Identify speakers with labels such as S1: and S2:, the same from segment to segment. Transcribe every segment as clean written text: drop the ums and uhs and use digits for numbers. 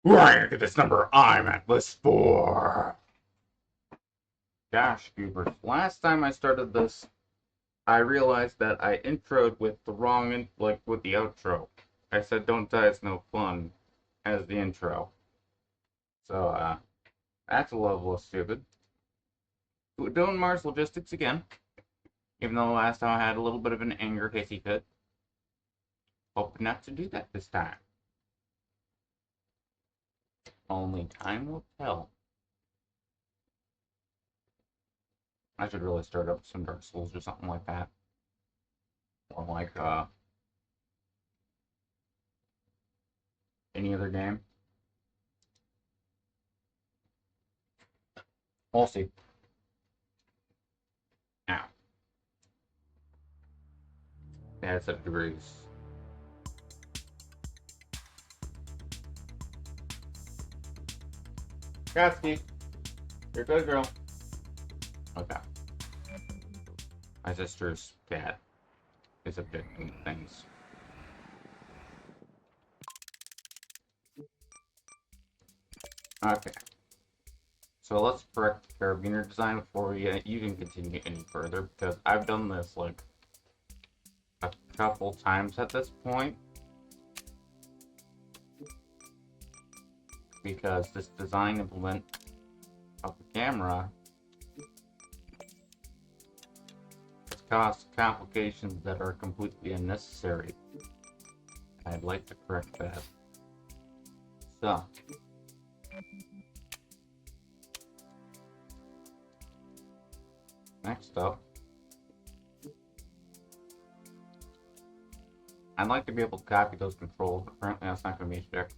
S1: Right at this number, I'm at list 4. Gosh, Goobers. Last time I started this, I realized that I introed with the wrong, with the outro. I said don't die, it's no fun, as the intro. So, that's a level of stupid. Doing Mars Logistics again, even though last time I had a little bit of an anger hissy fit. Hope not to do that this time. Only time will tell. I should really start up some Dark Souls or something like that. Or like, any other game. We'll see. Now, that's at degrees. Gatsky, you're a good girl. Okay. My sister's cat is objecting things. Okay. So let's correct the carabiner design before we even continue any further, because I've done this like a couple times at this point. Because this design implement of the camera has caused complications that are completely unnecessary. I'd like to correct that. So, next up, I'd like to be able to copy those controls, but apparently that's not going to be a check.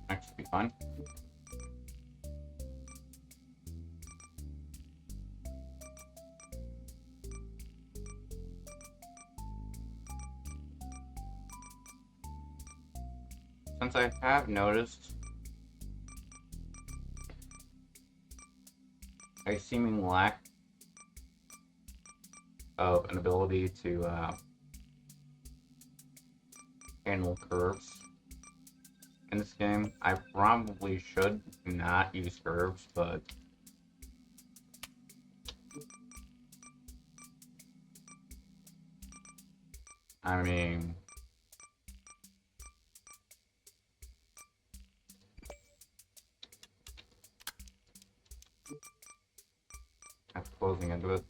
S1: That should be fun. Since I have noticed a seeming lack of an ability to handle curves in this game, I probably should not use curves, but I mean, that's closing into it.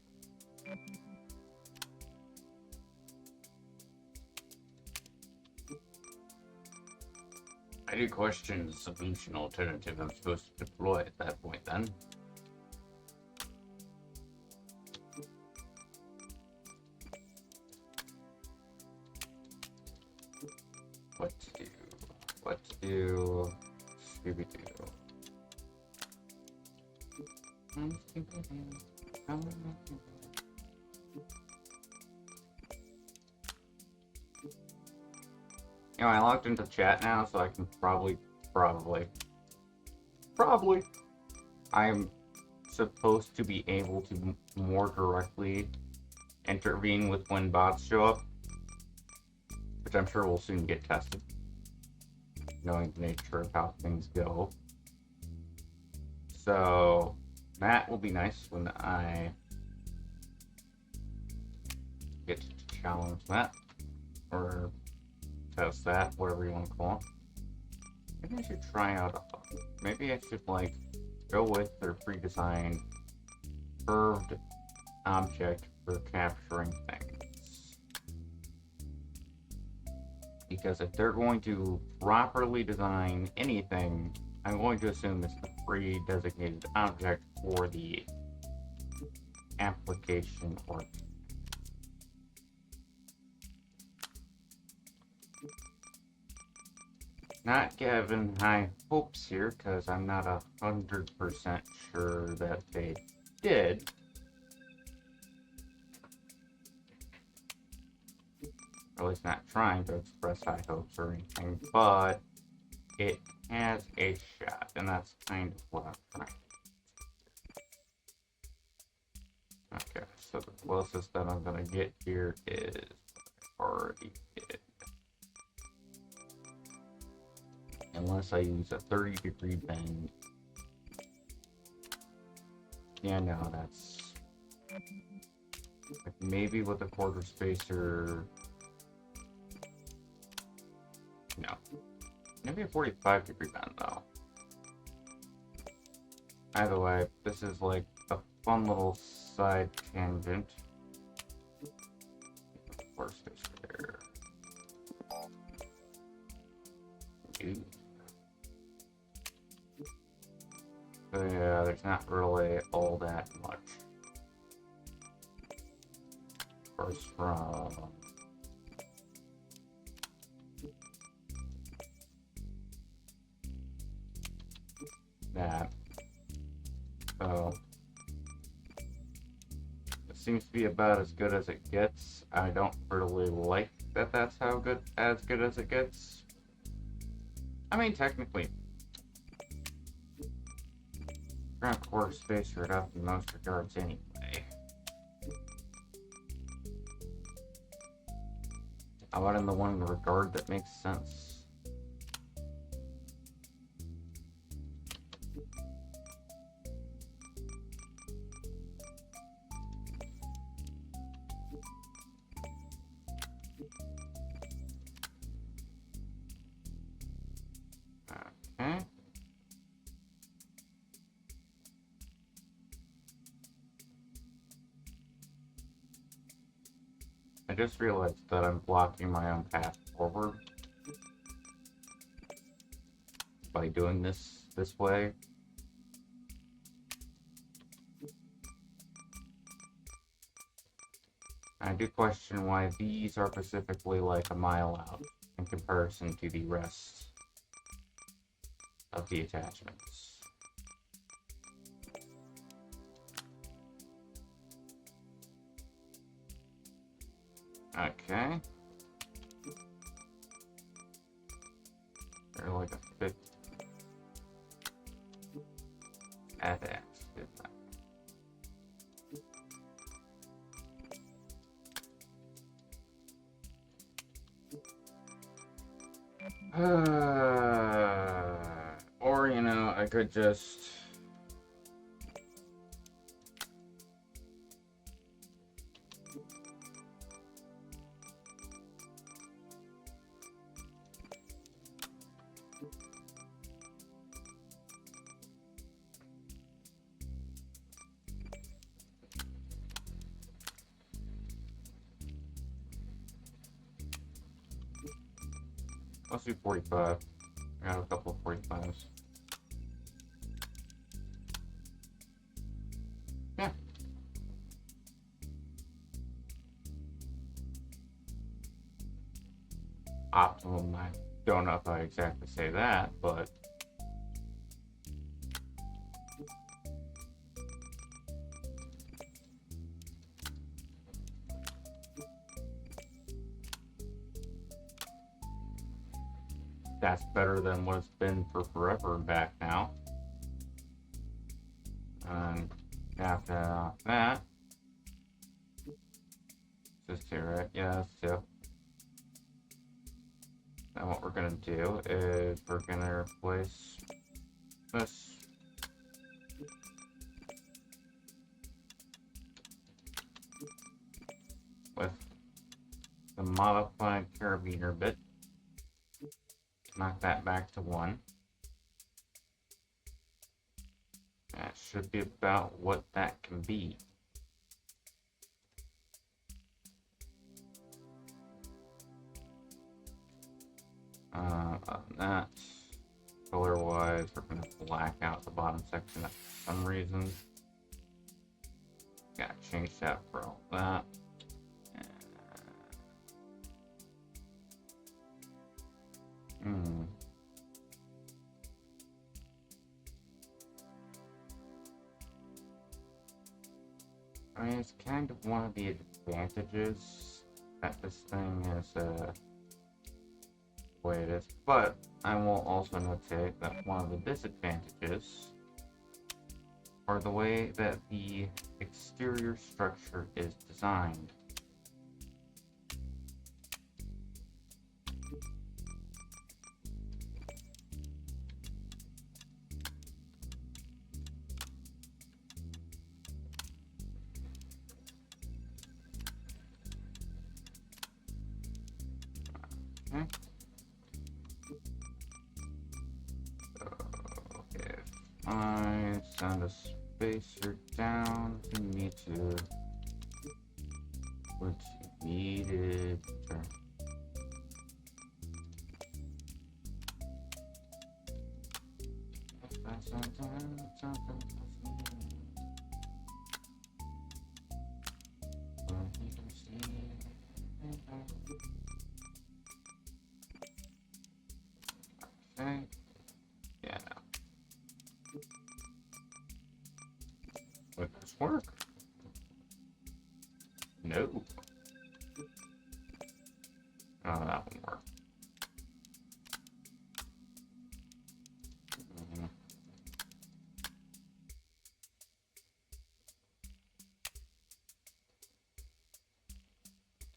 S1: I do question the solution alternative I'm supposed to deploy at that point then. What to do? What to do? Scooby-Doo. You know, I logged into chat now, so I can probably, I'm supposed to be able to more directly intervene with when bots show up, which I'm sure will soon get tested, knowing the nature of how things go. So, that will be nice when I get to challenge that, or test that, whatever you want to call it. Maybe I should try out, maybe I should, like, go with their pre-designed curved object for capturing things. Because if they're going to properly design anything, I'm going to assume it's the pre-designated object for the application or not giving high hopes here because I'm not 100% sure that they did. Or at least not trying to express high hopes or anything, but it has a shot, and that's kind of what I'm trying. Okay, so the closest that I'm gonna get here is already did. Unless I use a 30-degree bend. Yeah, no, that's like maybe with a quarter spacer. No, maybe a 45-degree bend though. Either way, this is like a fun little side tangent. Quarter spacer there. Ooh. So yeah, there's not really all that much. First from that. So it seems to be about as good as it gets. I don't really like that that's how good as it gets. I mean, technically, ground quarter spacer it up in most regards anyway. I want in the one regard that makes sense. Okay. I just realized that I'm blocking my own path forward by doing this way. I do question why these are specifically like a mile out in comparison to the rest of the attachments. Okay. They're like a bit at X, didn't I? Or, you know, I could just... Let's do 45. I got a couple of 45s. Yeah. Optimum, I don't know if I exactly say that, but... that's better than what it's been for forever back now. And after that, just here, right? Yeah, that's two. Now what we're gonna do is we're gonna replace this with the modified carabiner bit. Knock that back to 1. That should be about what that can be. That, color-wise, we're going to black out the bottom section for some reason. Gotta change that for all that. Hmm. I mean, it's kind of one of the advantages that this thing is the way it is, but I will also notate that one of the disadvantages are the way that the exterior structure is designed. Okay. So if I send a spacer down to need to what you needed. Okay. Yeah, no. Would this work? No. Oh, that won't work.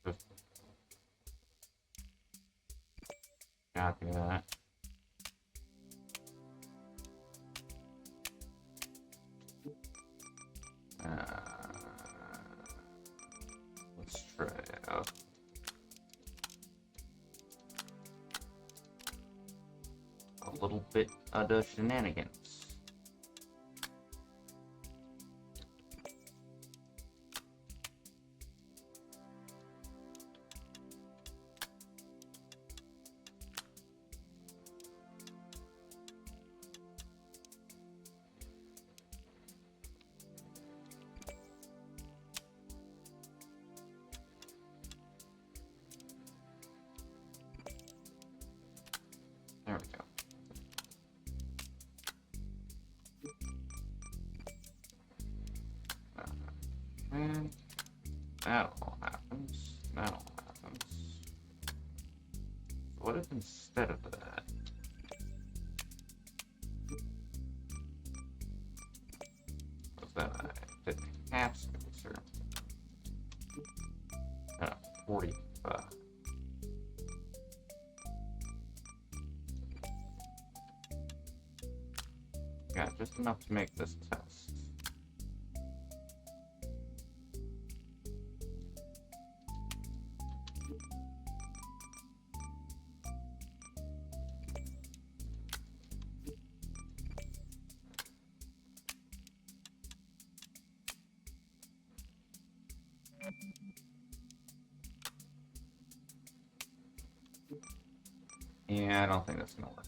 S1: Just copy that. Let's try it out. A little bit of the shenanigans. There we go. And that all happens. That all happens. What if instead of that? Was that I did half spacer? 45. Yeah, just enough to make this test. Yeah, I don't think that's gonna work.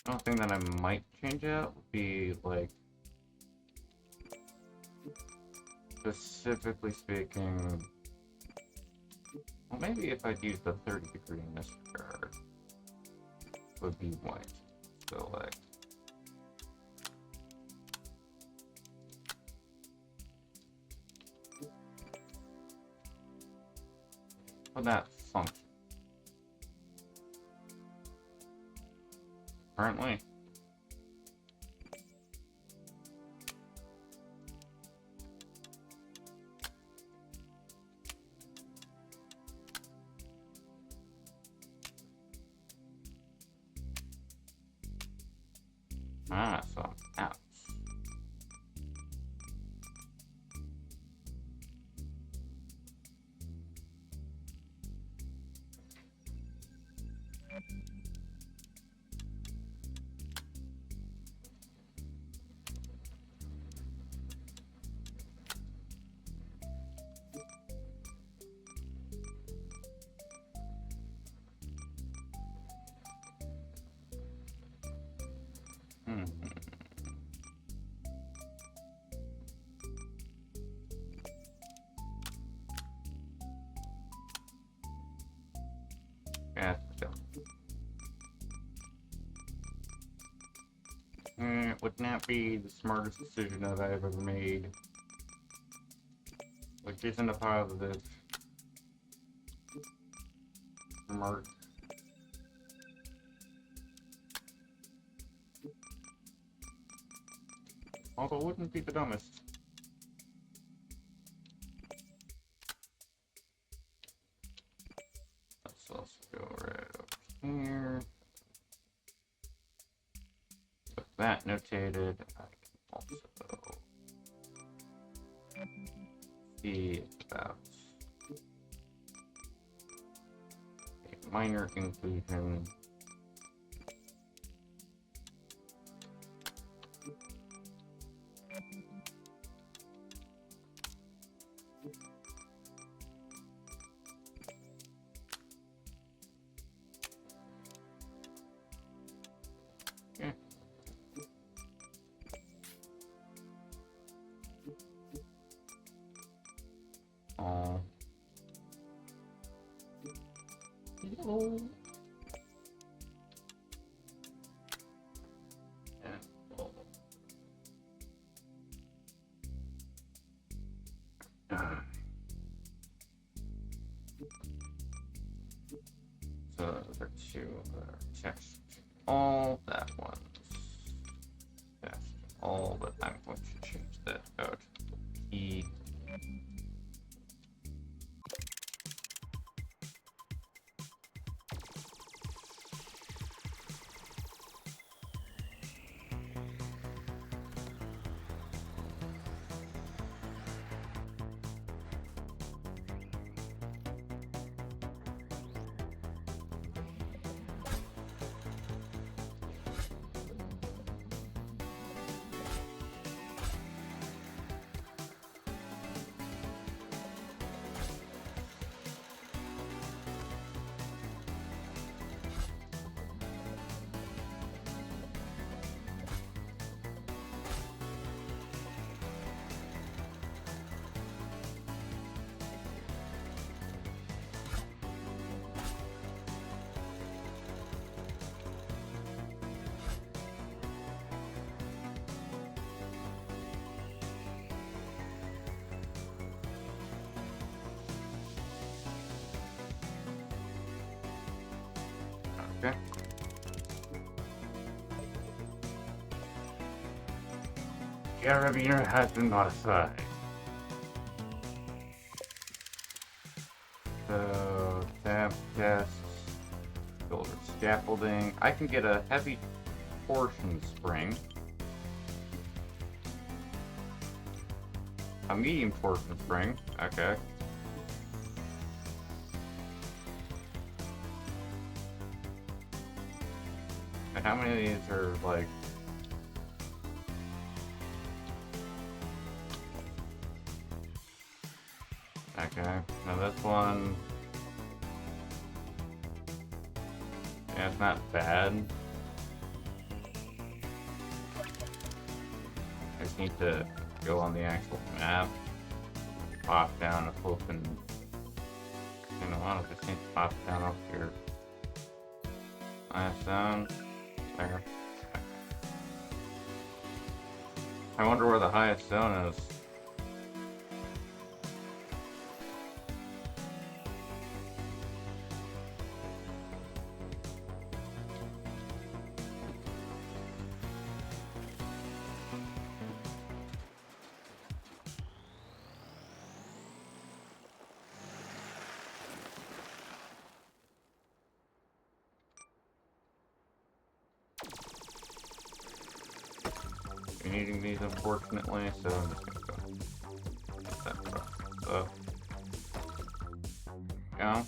S1: The only thing that I might change out would be like, specifically speaking, well, maybe if I'd use the 30-degree in this regard, would be white. So like, for that function. Currently, so I'm out. Hmm. Yeah, it would not be the smartest decision that I've ever made. Which isn't a positive. Smart. Although it wouldn't be the dumbest. Let's also go right up here. With that notated, I can also see about a minor conclusion. Yeah. Oh. Hello. And oh. So the two text all that one's text all, but I'm going to change that out. E. Okay. Carabiner has been modified. So, tap tests, builder scaffolding. I can get a heavy torsion spring. A medium torsion spring. Okay. And how many of these are like... Okay, now this one... Yeah, it's not bad. I just need to go on the actual map, pop down a flippin'... You know, I just need to pop down up here. Last zone. There. I wonder where the highest zone is. You're needing these, unfortunately, so I'm just gonna go get that process up. Yeah.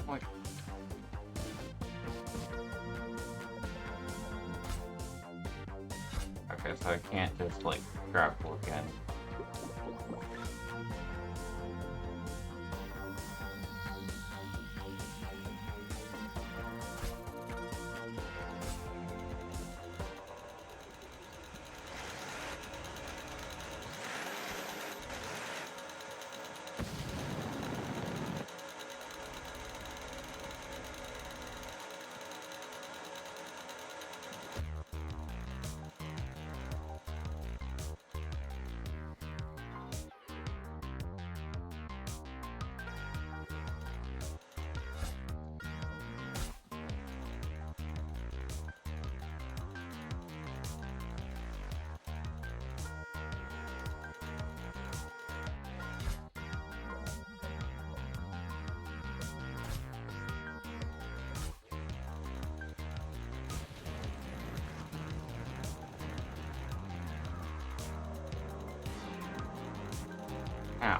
S1: Like... Okay, so I can't just, like, grapple again. Ow.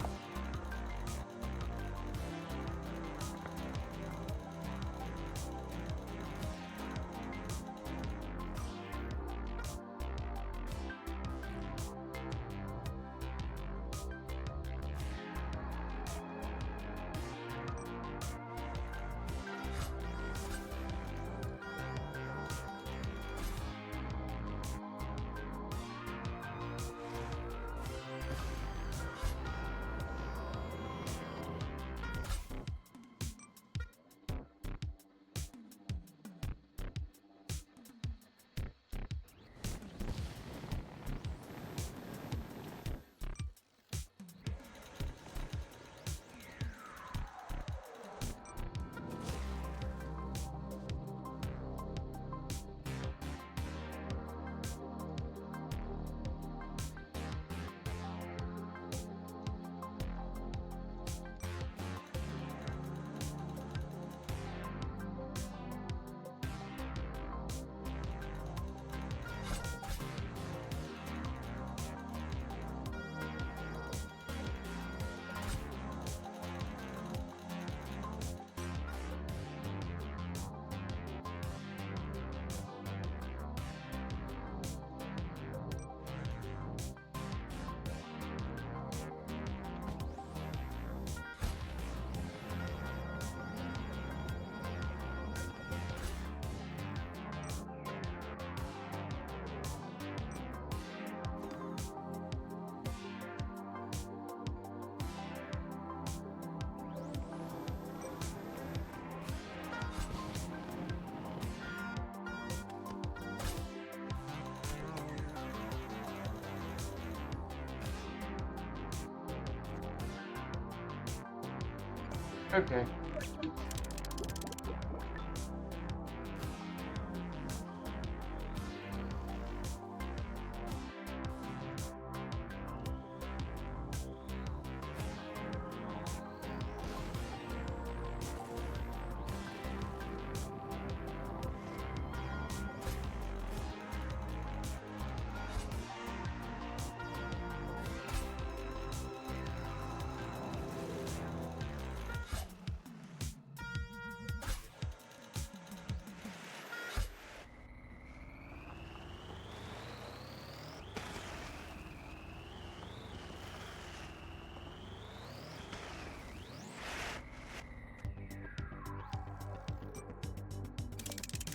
S1: Okay.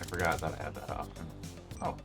S1: I forgot that I had that option. Oh.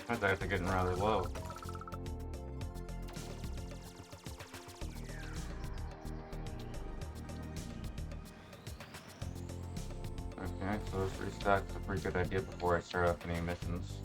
S1: My dice are getting rather low. Okay, so those restocks a pretty good idea before I start up any missions.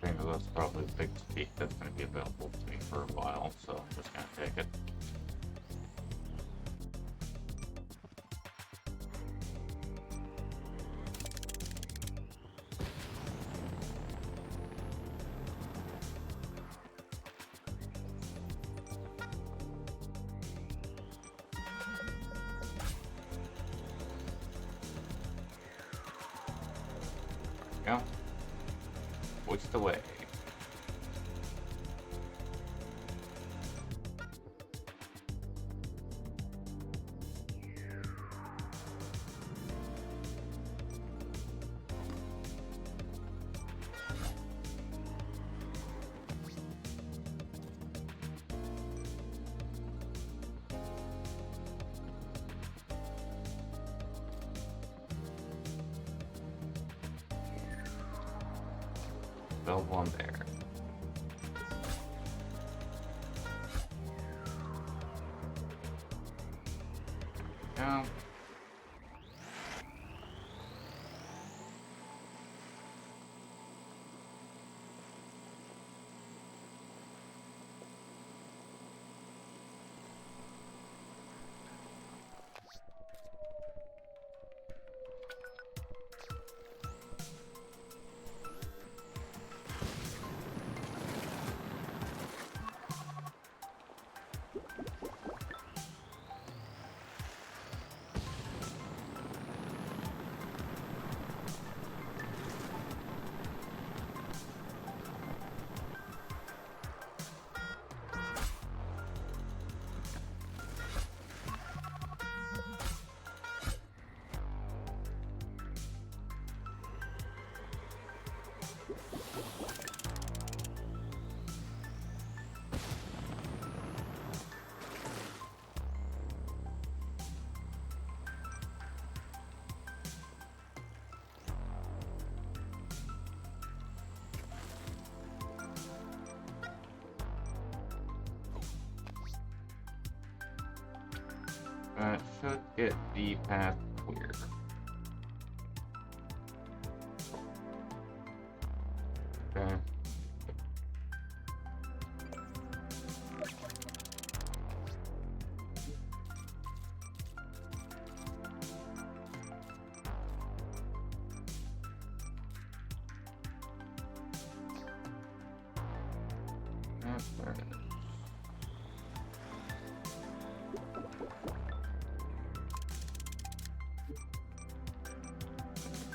S1: I think that's probably the big speed that's going to be available to me for a while, so I'm just going to take it. There we go. Hoist away. Available on there. Now, should get the path clear. Okay. Yep, there it is.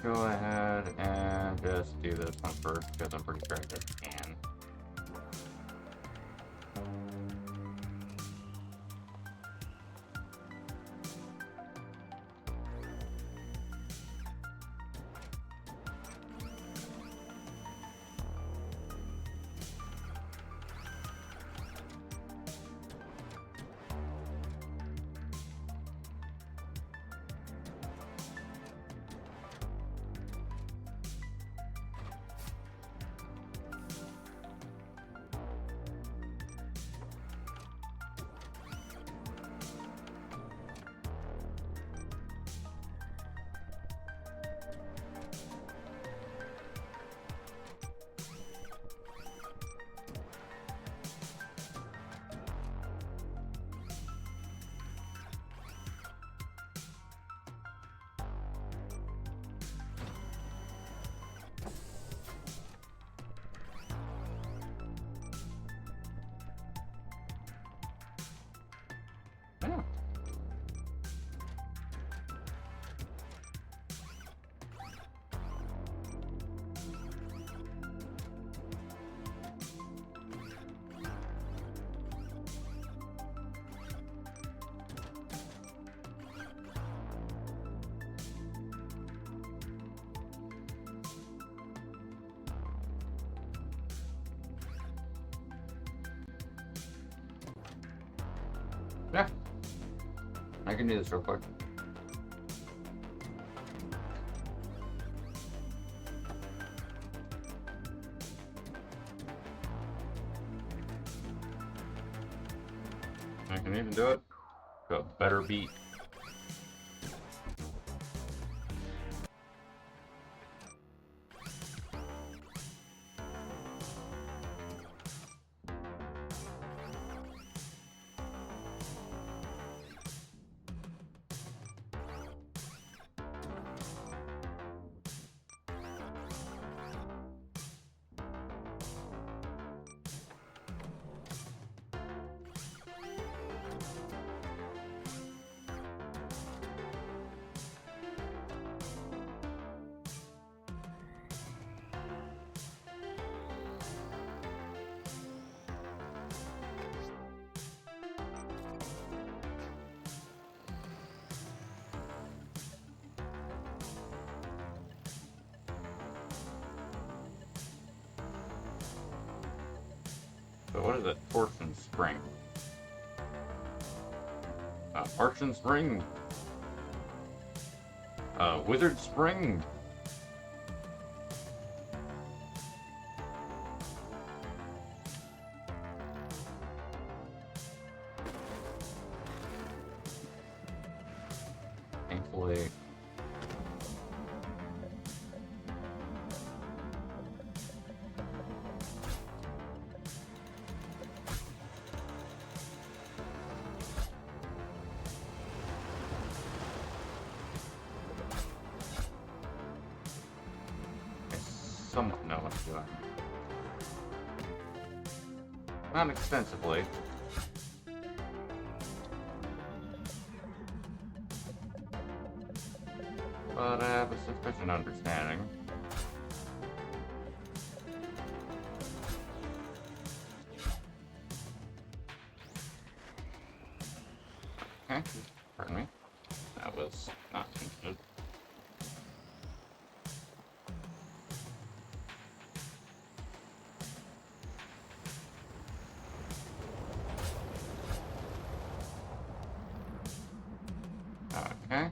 S1: Go ahead and just do this one first because I'm pretty sure I just can. Yeah, I can do this real quick. I can even do it. Got better beat. So what is it? Fortune Spring. Fortune Spring. Wizard Spring. Thankfully. Somewhat know what I'm doing. Not extensively. But I have a sufficient understanding. Okay, pardon me. That was not intended. Okay.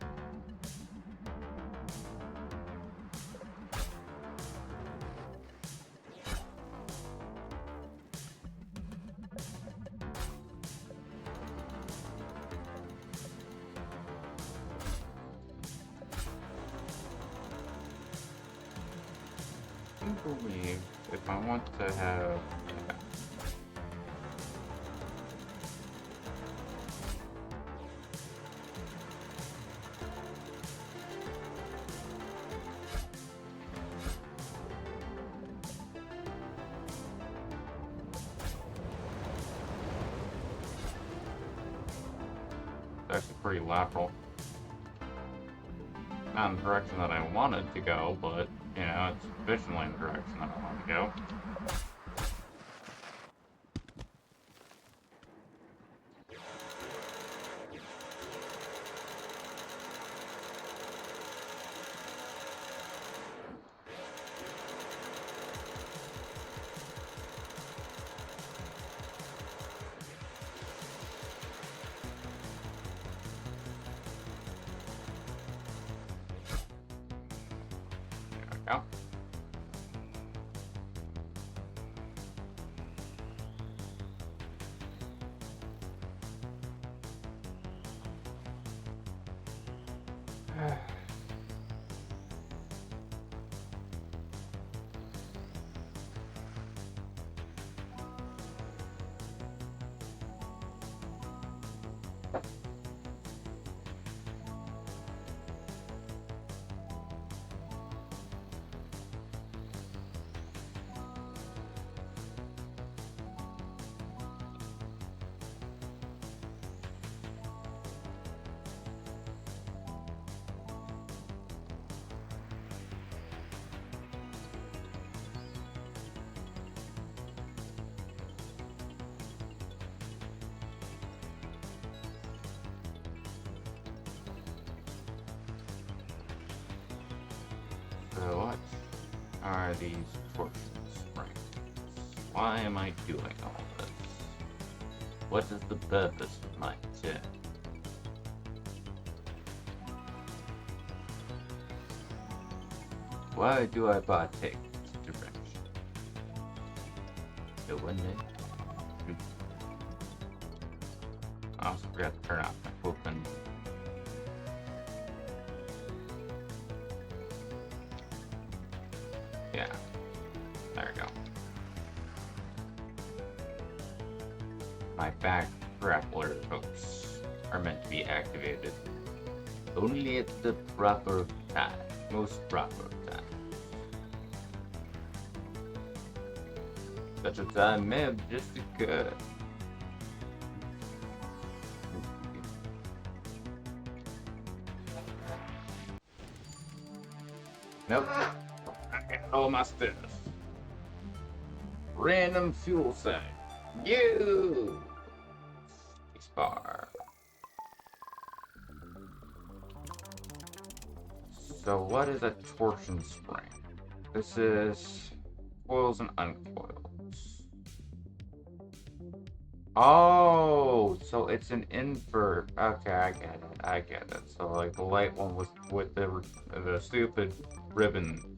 S1: I believe if I want to have actually pretty lateral. Not in the direction that I wanted to go, but, you know, it's sufficiently in the direction that I want to go. There we go. So what are these fortune springs? Why am I doing all this? What is the purpose of hunt. Why do I partake in such a wrench? So one minute. I also forgot to turn off my open. Yeah, there we go. My back grappler hooks are meant to be activated only at the proper time, most proper time. Such a time may have just occurred. Nope. I got all my stuff. Random fuel site. You. Spar. So what is a torsion spring? This is coils and uncoils. Oh, so it's an invert. Okay, I get it. I get it. So like the light one was with the stupid ribbon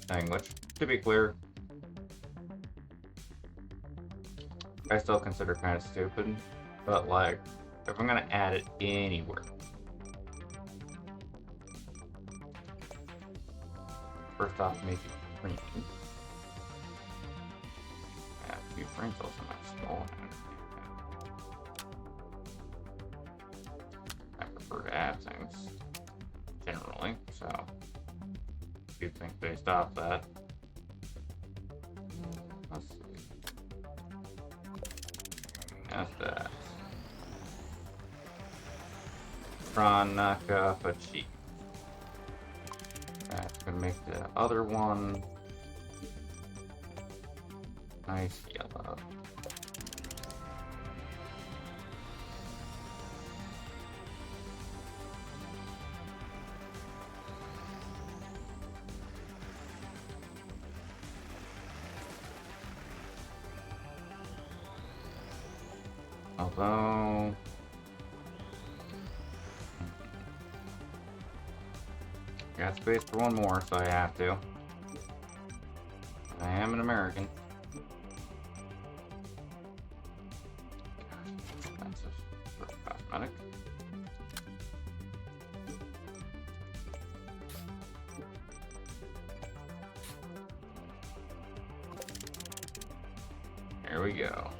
S1: thing, which to be clear, I still consider kind of stupid. But like, if I'm gonna add it anywhere, first off, make it green. Add a few sprinkles in my small hand. I prefer to add things generally, so if you think based off that. Let's see. That's that. Tron knock off a cheat. That's gonna make the other one nice yellow. Although got space for one more, so I have to. I am an American. Gosh, expensive for cosmetic. Here we go.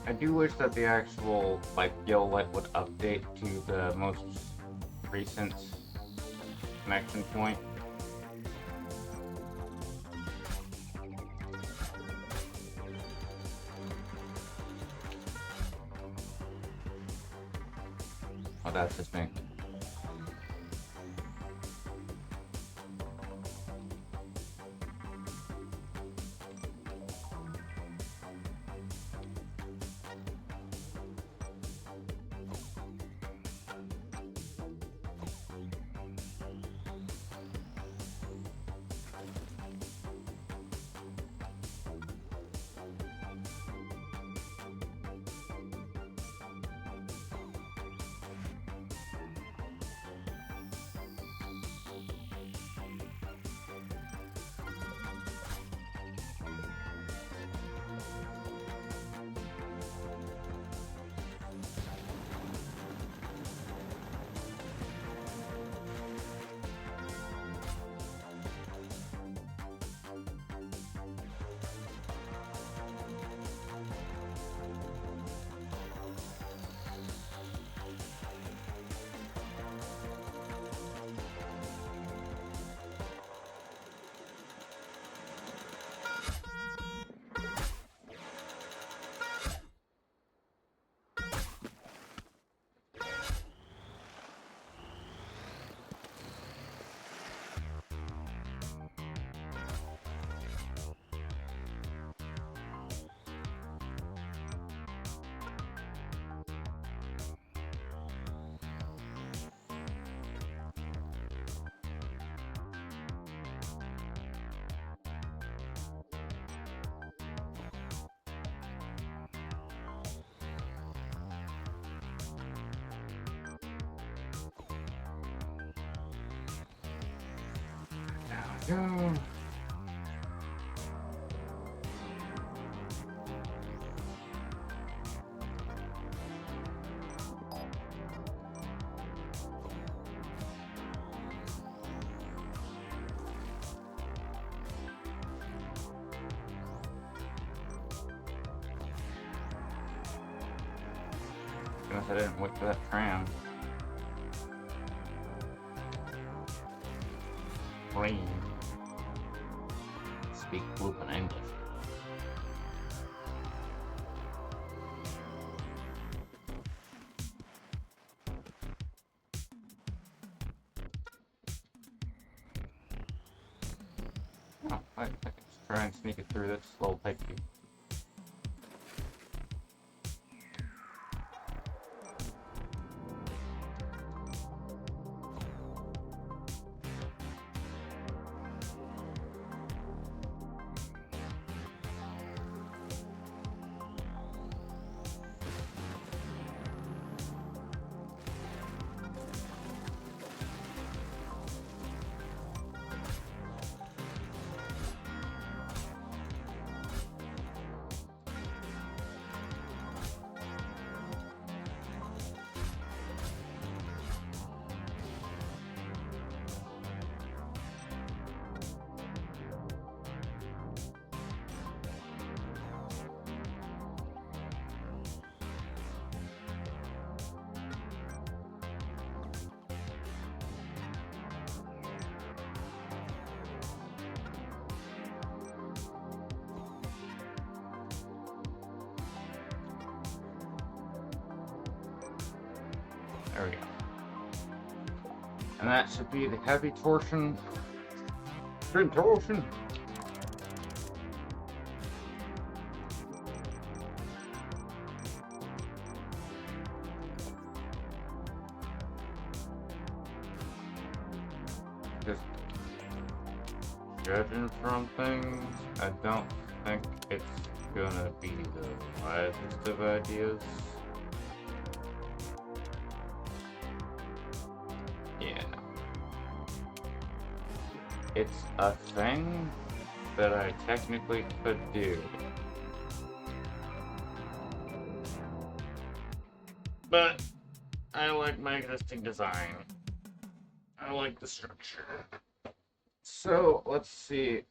S1: I do wish that the actual, like, YOLET would update to the most recent connection point. Oh, that's just me. Go. Guess I didn't wait for that tram. Please. Speak fluent English. Oh, I can just try and sneak it through this little pipe. There we go. And that should be the heavy torsion. Torsion. Just judging from things, I don't think it's gonna be the wisest of ideas. Yeah. It's a thing that I technically could do. But I like my existing design. I like the structure. So, let's see.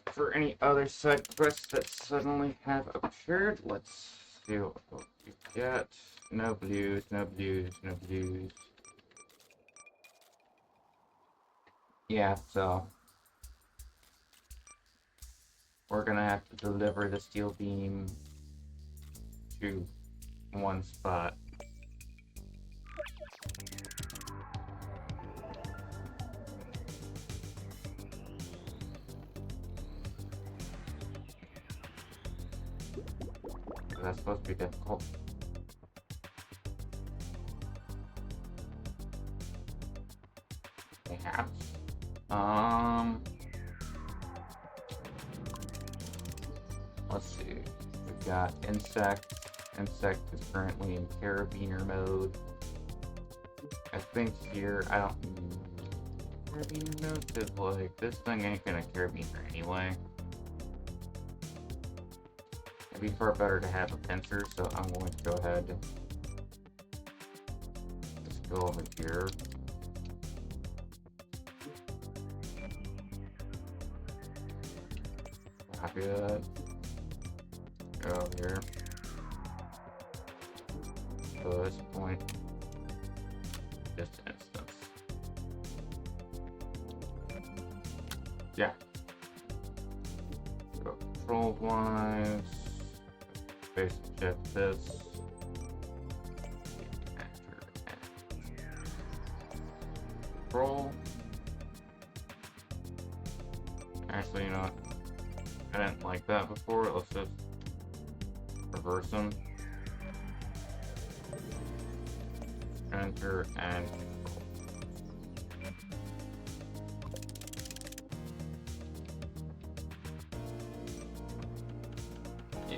S1: For any other side quests that suddenly have appeared, let's see what we get. No blues, no blues, no blues. Yeah, so we're gonna have to deliver the steel beam to one spot. That's supposed to be difficult. Perhaps. Let's see. We've got insect. Insect is currently in carabiner mode. I think here, I don't... Carabiner mode? Cause like, this thing ain't gonna carabiner anyway. It'd be far better to have a pincer, so I'm going to go ahead and just go over here. Copy that. Go over here. So at this point, just an instance. Yeah. So control wise, basic check this. Control. Actually, you know what? I didn't like that before. Let's just reverse them. Enter and control. Yeah.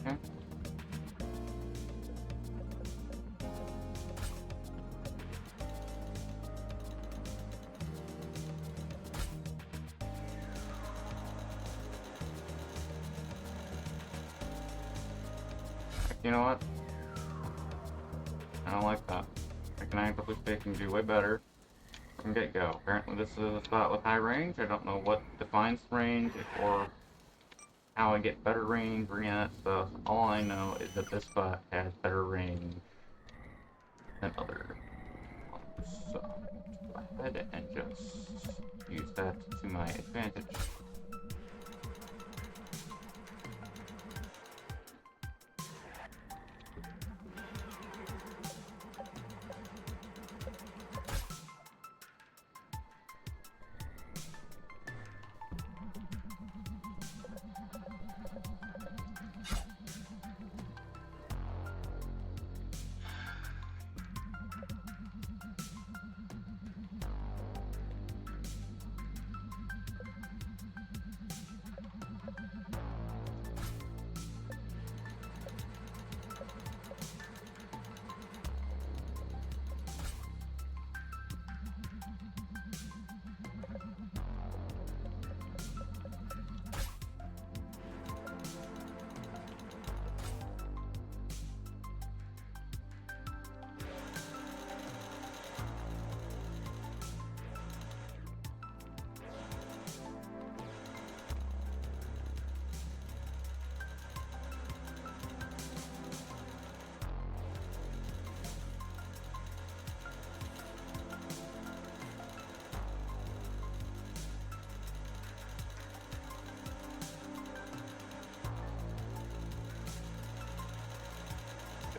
S1: Okay. You know what? I don't like that. Mechanically speaking, do way better from get-go. Apparently this is a spot with high range. I don't know what defines range or how I get better range or any of that stuff. All I know is that this spot has better range than other ones. So go ahead and just use that to my advantage.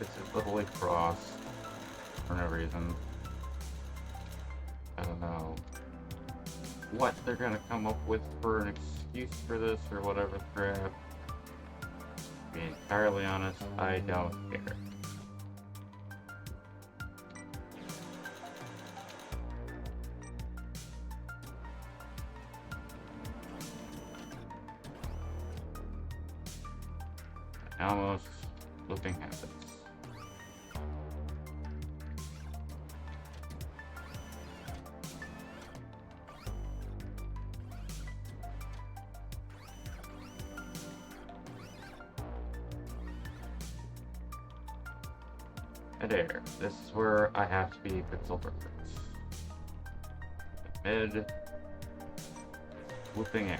S1: It's just literally cross for no reason. I don't know what they're gonna come up with for an excuse for this or whatever crap. To be entirely honest, I don't care. Almost looping habits. Midair. This is where I have to be pixel perfect. Mid. Looping air.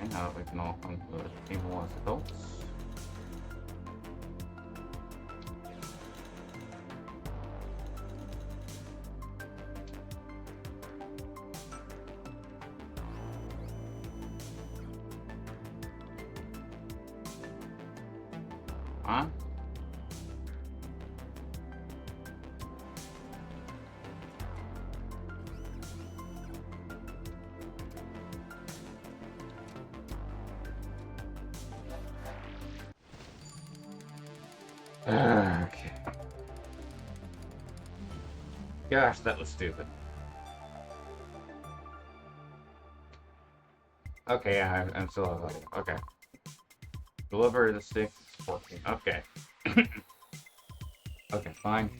S1: And now we can all come to the table as adults. Huh? Okay. Gosh, that was stupid. Okay, yeah, I'm still alive. Okay. Deliver the stick support team. Okay. Okay, fine.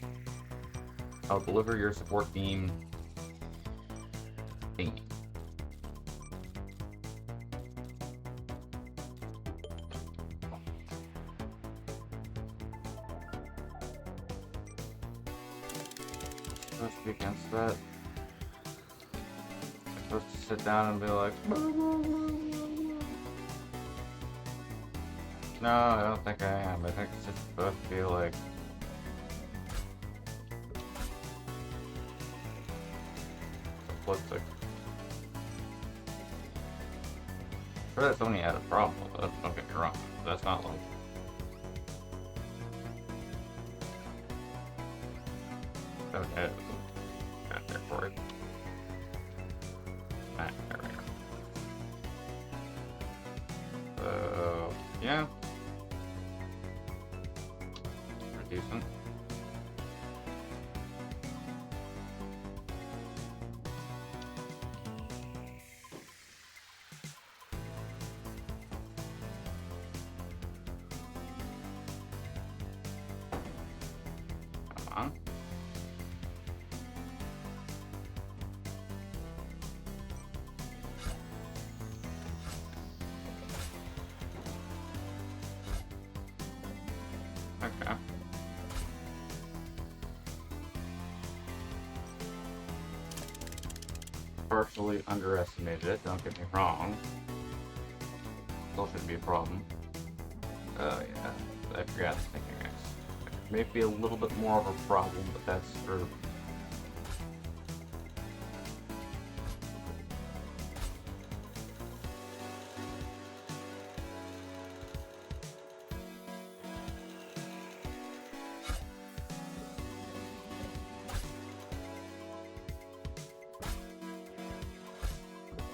S1: I'll deliver your support team thingy. Supposed to be against that. I'm supposed to sit down and be like, no, I don't think I am. I think it's just supposed to be like, simplistic. Sure, that's only had a problem with it. Don't get me wrong. That's not like. Okay. Got there for it. Alright, there we go. So, yeah. Pretty decent. Come on. Okay. Partially underestimated it, don't get me wrong. still shouldn't be a problem. Oh yeah, I forgot the thinking X. Maybe a little bit more of a problem, but that's for...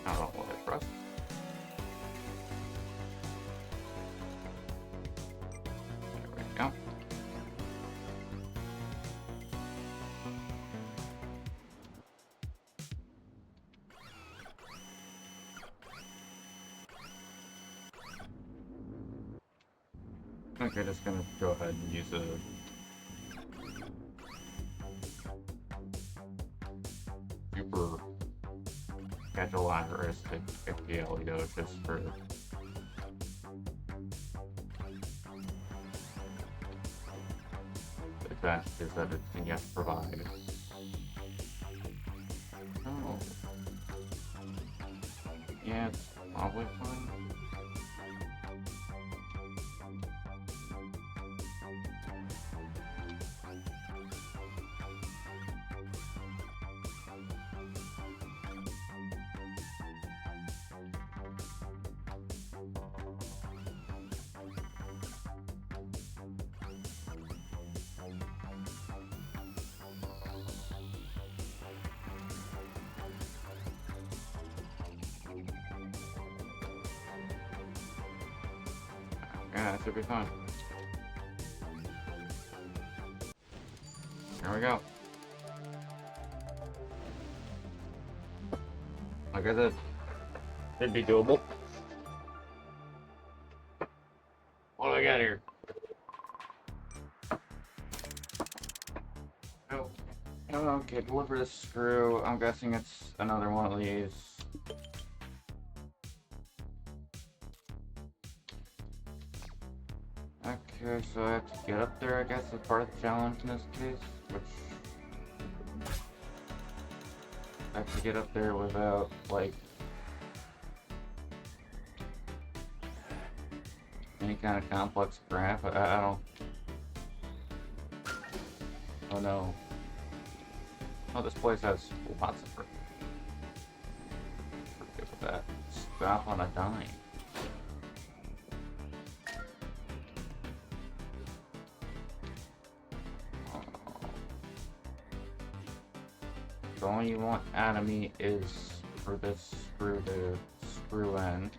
S1: I don't know what I pressed. There we go. Okay, just gonna go ahead and use a super casualistic FPLEO just for the advantages that it can yet provide. Oh. Yeah, it's probably fine. Yeah, that should be fine. There we go. Like I said, should be doable. What do I got here? Oh. Okay, deliver the screw. I'm guessing it's another one of these. Okay, so I have to get up there, I guess, as part of the challenge in this case, which... I have to get up there without, like... any kind of complex graph. I don't... Oh no. Oh, this place has lots of... Forget with that. Stop on a dime. All you want out of me is for this screw to screw in.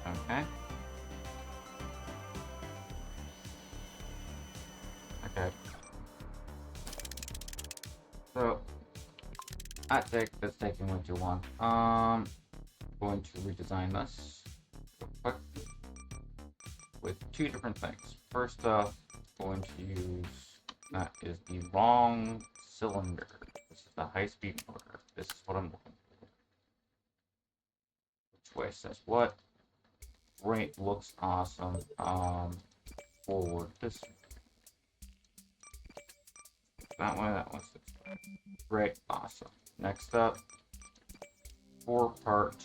S1: Okay. Okay. So, that's taking way too long. Going to redesign this real quick with two different things. First off, going to use, that is the wrong cylinder. This is the high-speed motor. This is what I'm looking for. Which way says what? Great, looks awesome. Forward this way. That one's this way. Great, awesome. Next up, 4-part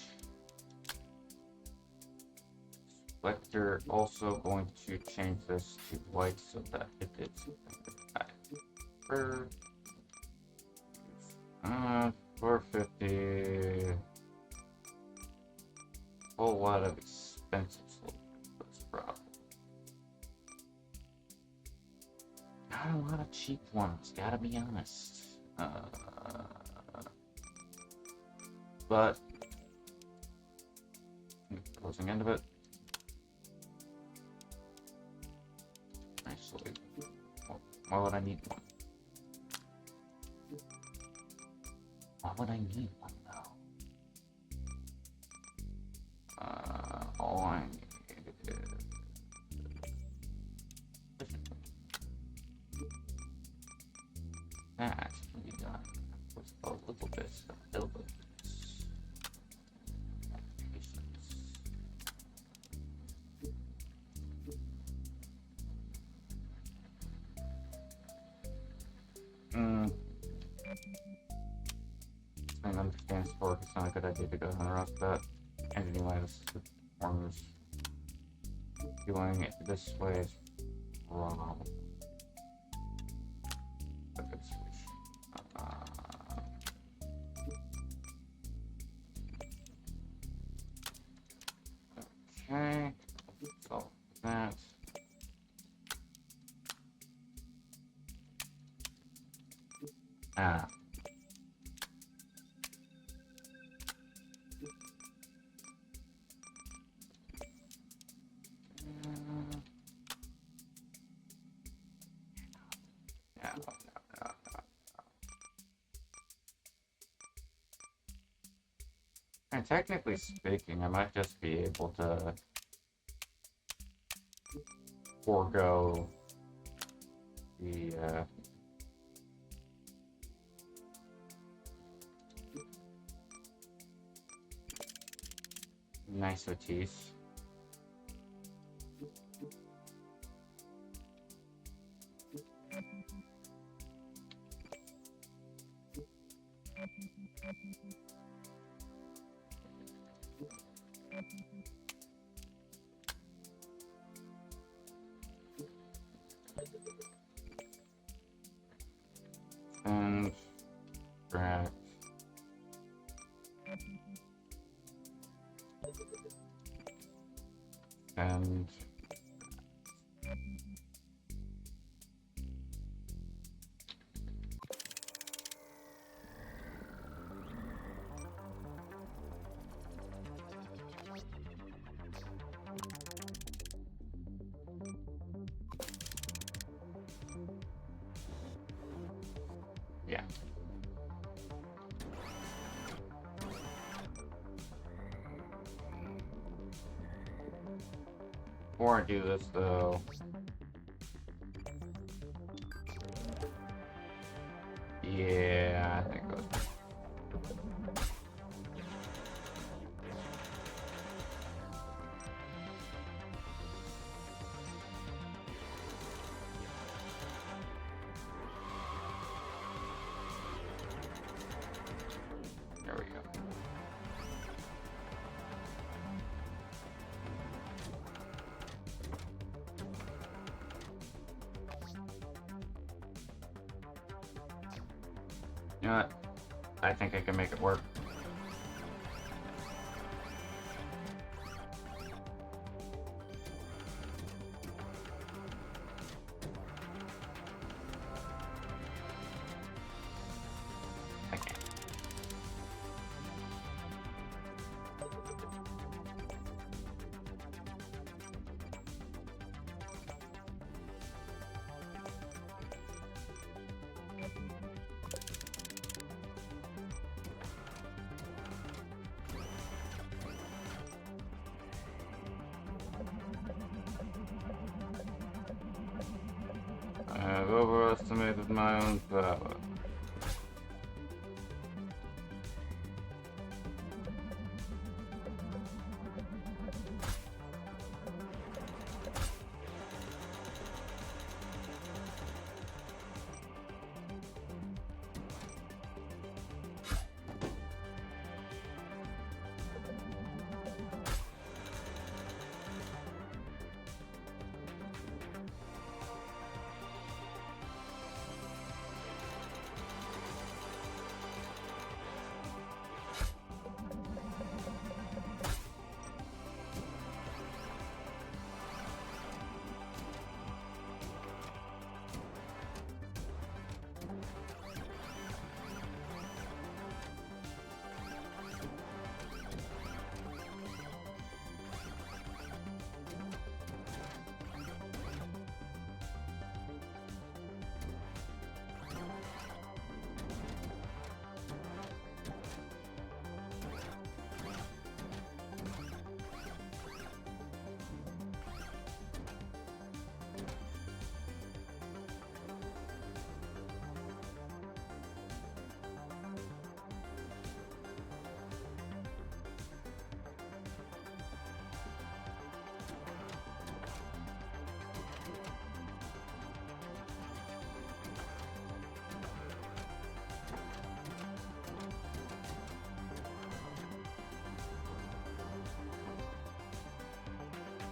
S1: selector. Also going to change this to white so that it is preferred. 450. Whole lot of expensive solutions, problem. Not a lot of cheap ones, gotta be honest. But closing end of it. Actually, why would I need one? Why would I need one though? All I need is that can be done with a little bit of buildings. I understand sport, it's not a good idea to go down the route that. And anyway, this is the performers. Doing it this way is wrong. A good solution. Okay, so that. Ah. And technically speaking, I might just be able to forego the niceties. And drag. And yeah. Before I do this though, yeah, I think it goes. There we go. You know what? I think I can make it work. I can. underestimated my own power.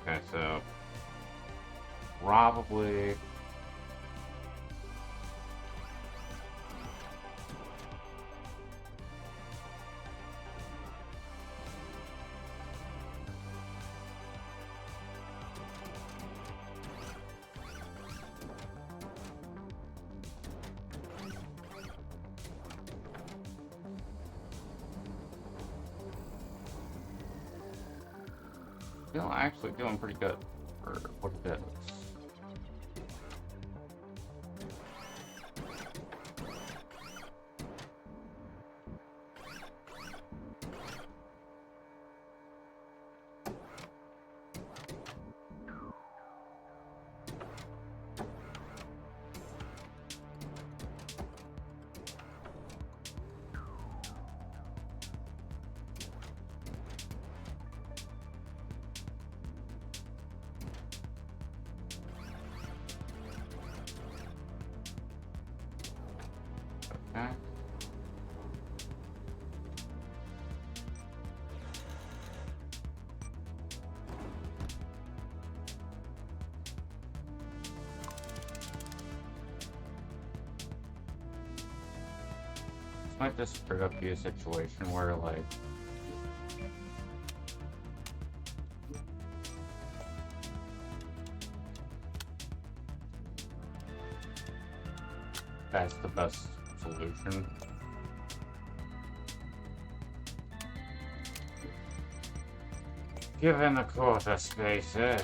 S1: Okay, so probably still actually doing pretty good for what it is. Okay. This might just straight up be a situation where, like, that's the best solution. Given the quarter space, okay.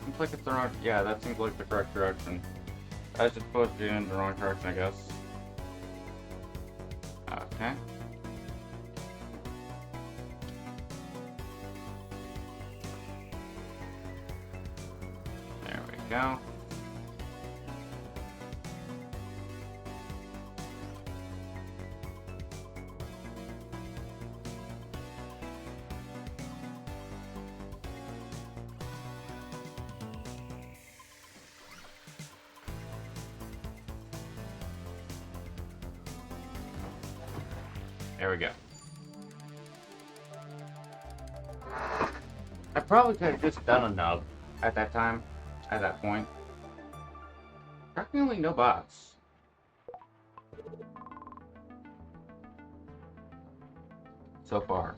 S1: Seems like it's the wrong. Yeah, that seems like the correct direction. I was supposed to be in the wrong direction, I guess. Okay. There we go. There we go. I probably could have just done a nub at that time, at that point. Practically no bots. So far.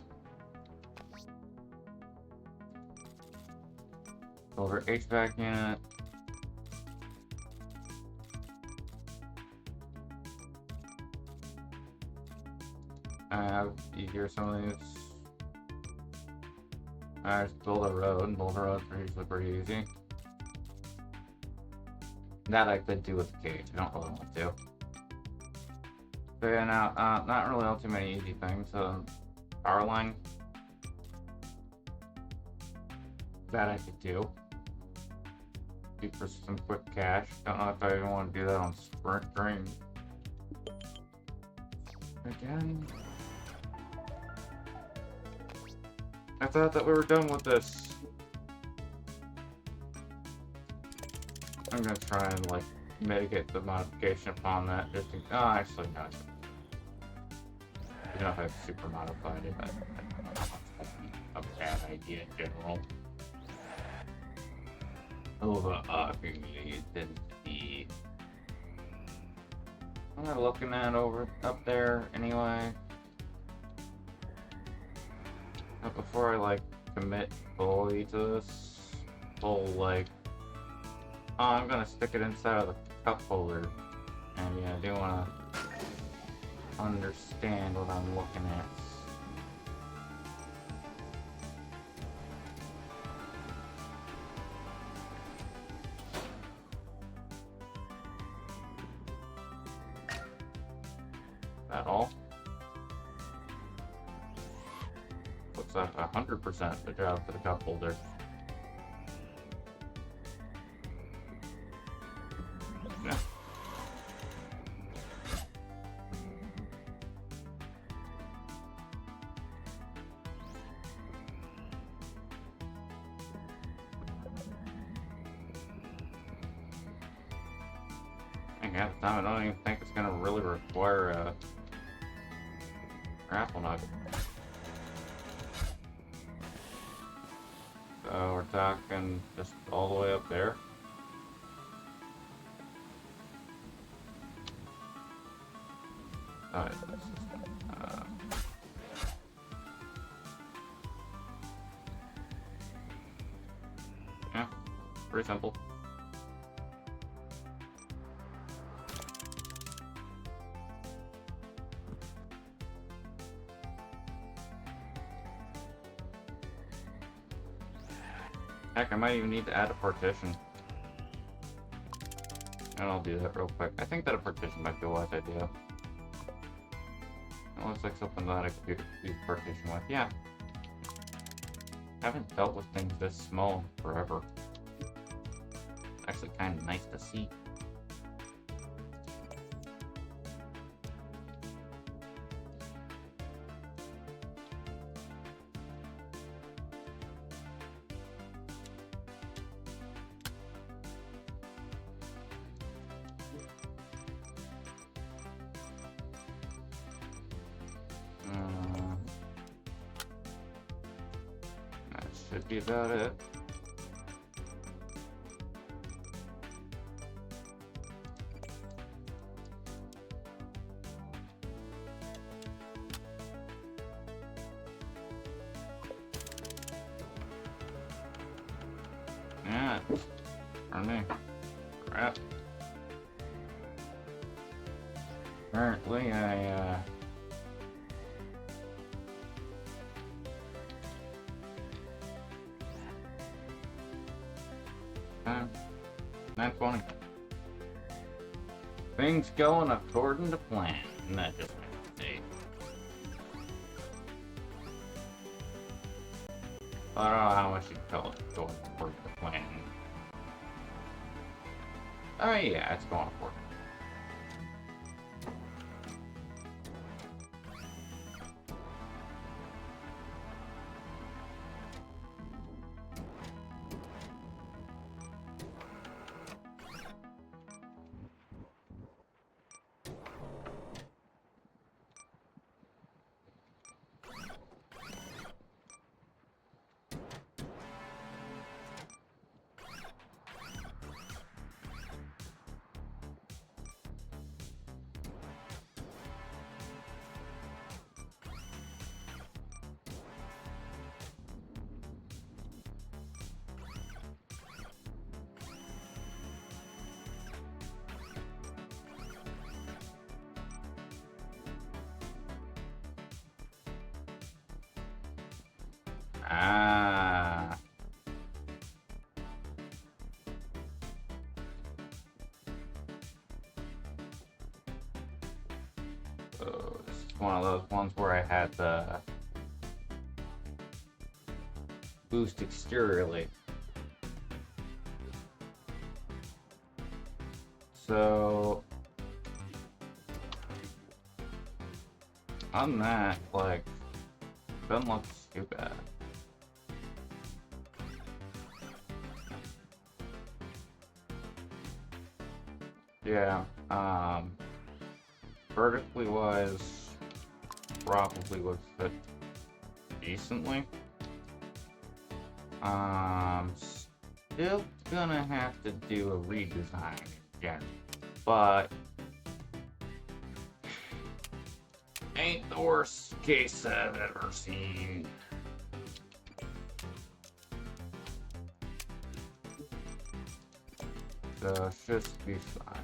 S1: Over HVAC unit. You hear some of these. I just build a road. Build a road are usually pretty easy. That I could do with the cage. I don't really want to. So yeah, now, not really all too many easy things. Power line. That I could do. For some quick cash. Don't know if I even want to do that on Sprint Dream. Again. I thought that we were done with this. I'm gonna try and like mitigate the modification upon that. Just to, oh, actually no. I don't know if I've super modified it. That's a bad idea in general. Overarchingly, what am I looking at over up there anyway? But before I like commit fully to this whole like, oh, I'm gonna stick it inside of the cup holder, and yeah, I do want to understand what I'm looking at. At all. Looks like 100% the job for the cup holder. Yeah. And half the time I don't even think it's gonna really require a raffle nugget. So we're talking just all the way up there. Alright, yeah, pretty simple. Heck, I might even need to add a partition. And I'll do that real quick. I think that a partition might be a wise idea. It looks like something that I could use partition with. Yeah. Haven't dealt with things this small in forever. Actually kind of nice to see. That should be about it. Yeah, pardon me. Crap. Apparently, time. 9:20. Things going according to plan. And that just makes a mistake. I don't know how much you'd call it going according to plan. Oh yeah, it's going according. one of those ones where I had the boost exteriorly. So on that, like, doesn't look too bad. Yeah, vertically wise, probably would fit decently. Still gonna have to do a redesign again, but ain't the worst case I've ever seen. So should be fine.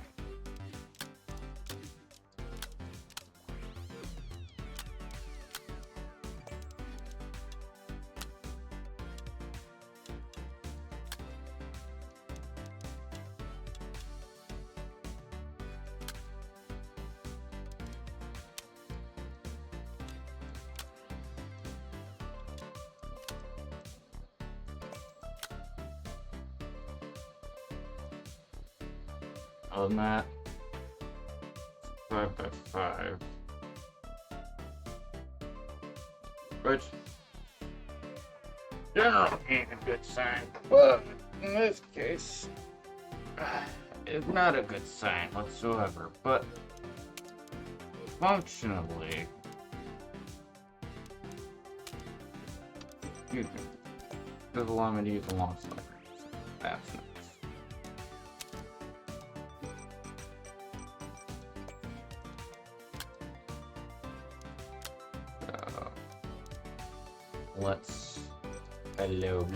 S1: Other than that, 5x5. Which generally ain't a good sign, but in this case, it's not a good sign whatsoever. But functionally, you can. Does allow me to use a long slider. That's nice. Let's hello.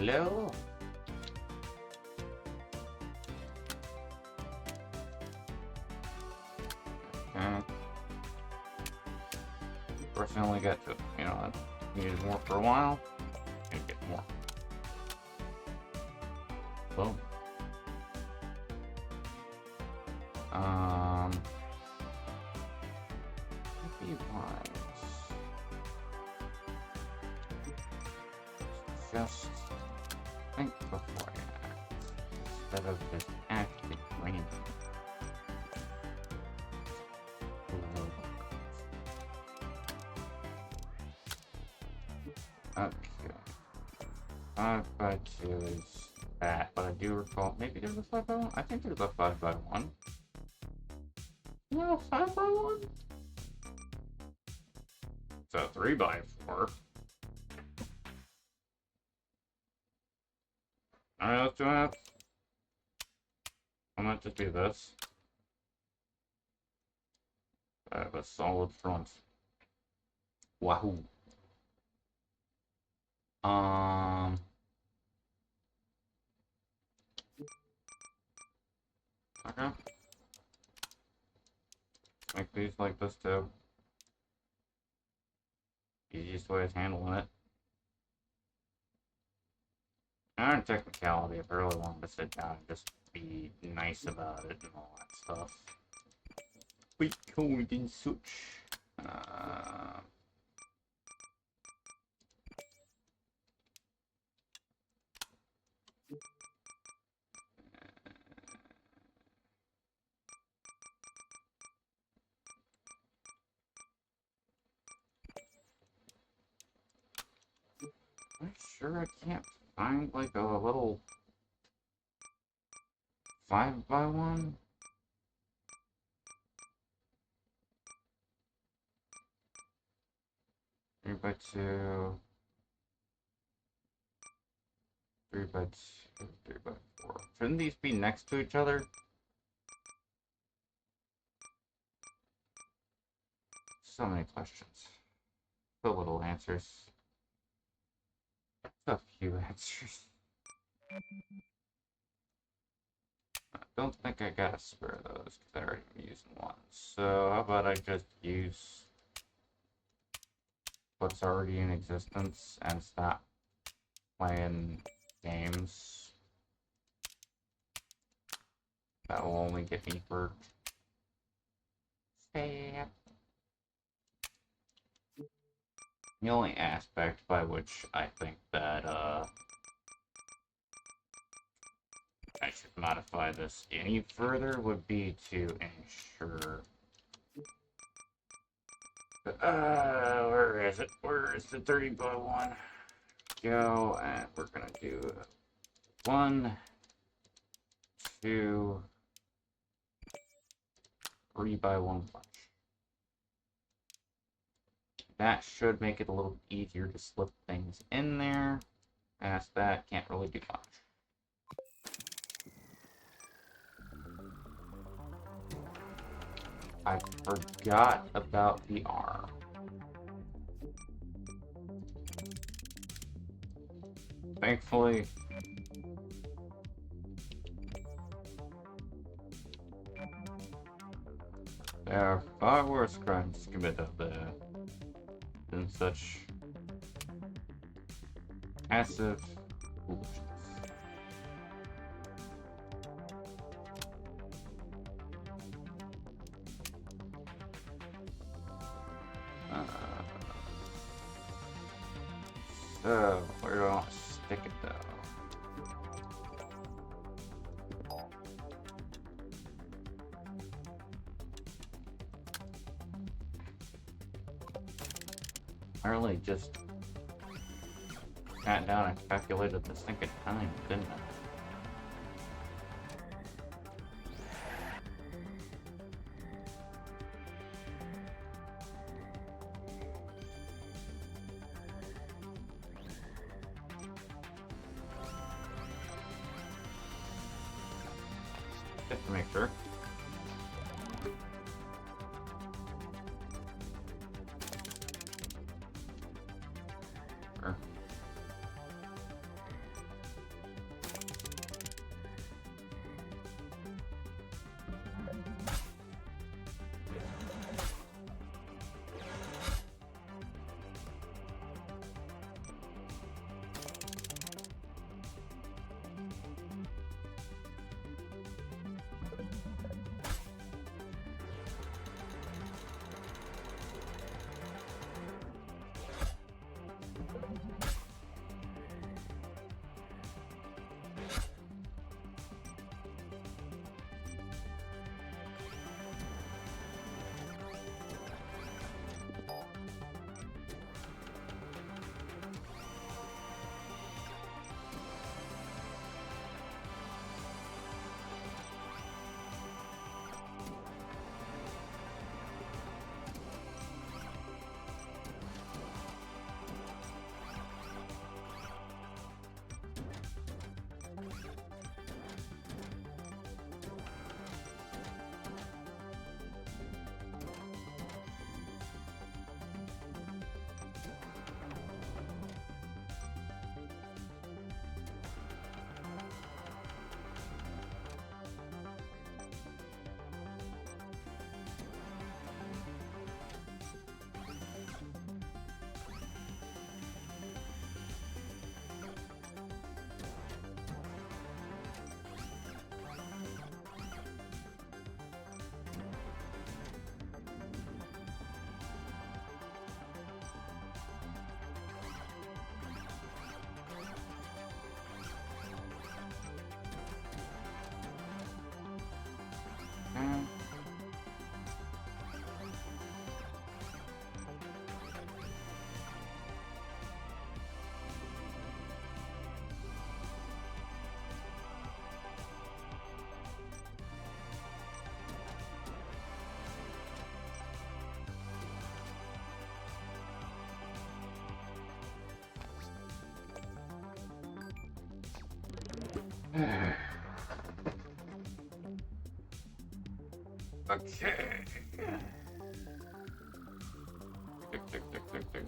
S1: Okay. Of course, I only got to, I needed more for a while. And get more. Boom. Be wise. Just think before you act, instead of just acting randomly. Okay. 5x2 is that, but I do recall, maybe there's a 5x1? I think there's a 5x1. No, 5x1? It's a 3x4. Alright, let's do that. I might just do this. I have a solid front. Wahoo. Okay. Make these like this too. Easiest way of handling it. On technicality, if I really wanted to sit down and just be nice about it and all that stuff. Bitcoin and such. I'm sure I can't find like a little 5x1. 3x2. 3x2. 3x4. Shouldn't these be next to each other? So many questions. So little answers. A few answers. I don't think I gotta spare those because I already used one. So how about I just use what's already in existence and stop playing games that will only get me hurt. Sad. The only aspect by which I think that, I should modify this any further would be to ensure... where is it? Where is the 30x1? Go, and we're gonna do 1, 2, 3x1 punch. That should make it a little easier to slip things in there. Past that, can't really do much. I forgot about the arm. Thankfully, there are far worse crimes committed out there than such massive foolishness. So, where do I want to stick it though? I really just sat down and calculated the sync of time, didn't I? Just to make sure. Sure. Okay. Tick, tick, tick, tick, tick.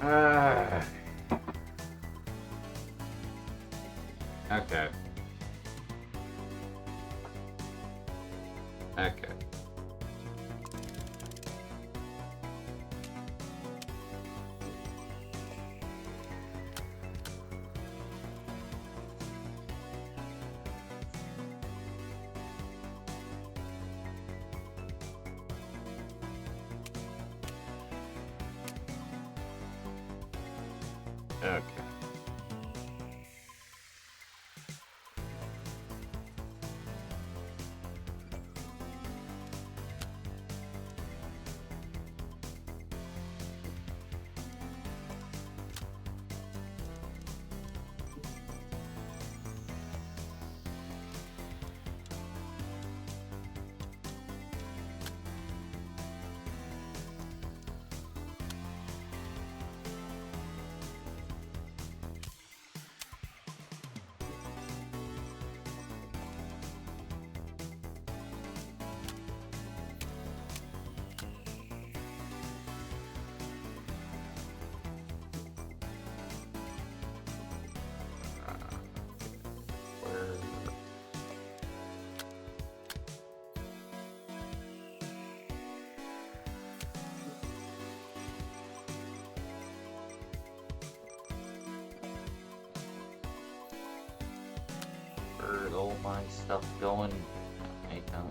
S1: Uh, okay. Okay. Okay. Where? Where's all my stuff going? I don't know.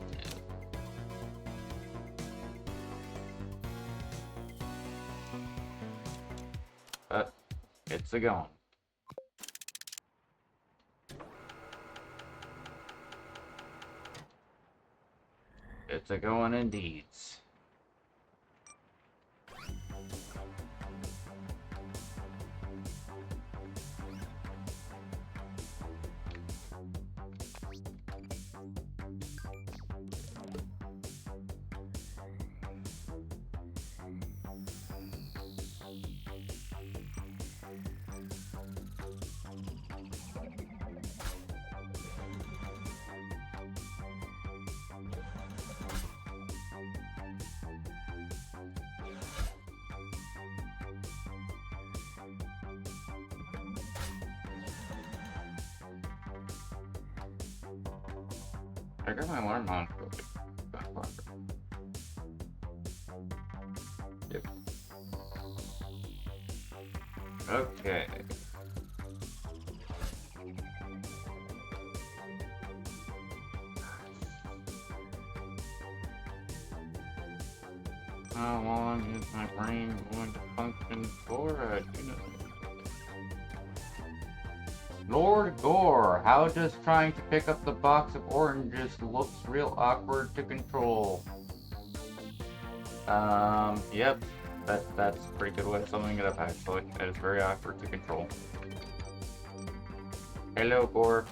S1: But it's a going. It's a going indeed. I got my alarm on. Yep. Okay. How long is my brain going to function for? I do not know. Lord Gore, how does trying to pick up the box of oranges looks real awkward to control? Yep. That's a pretty good way of summing it up, actually. That is very awkward to control. Hello, Gore.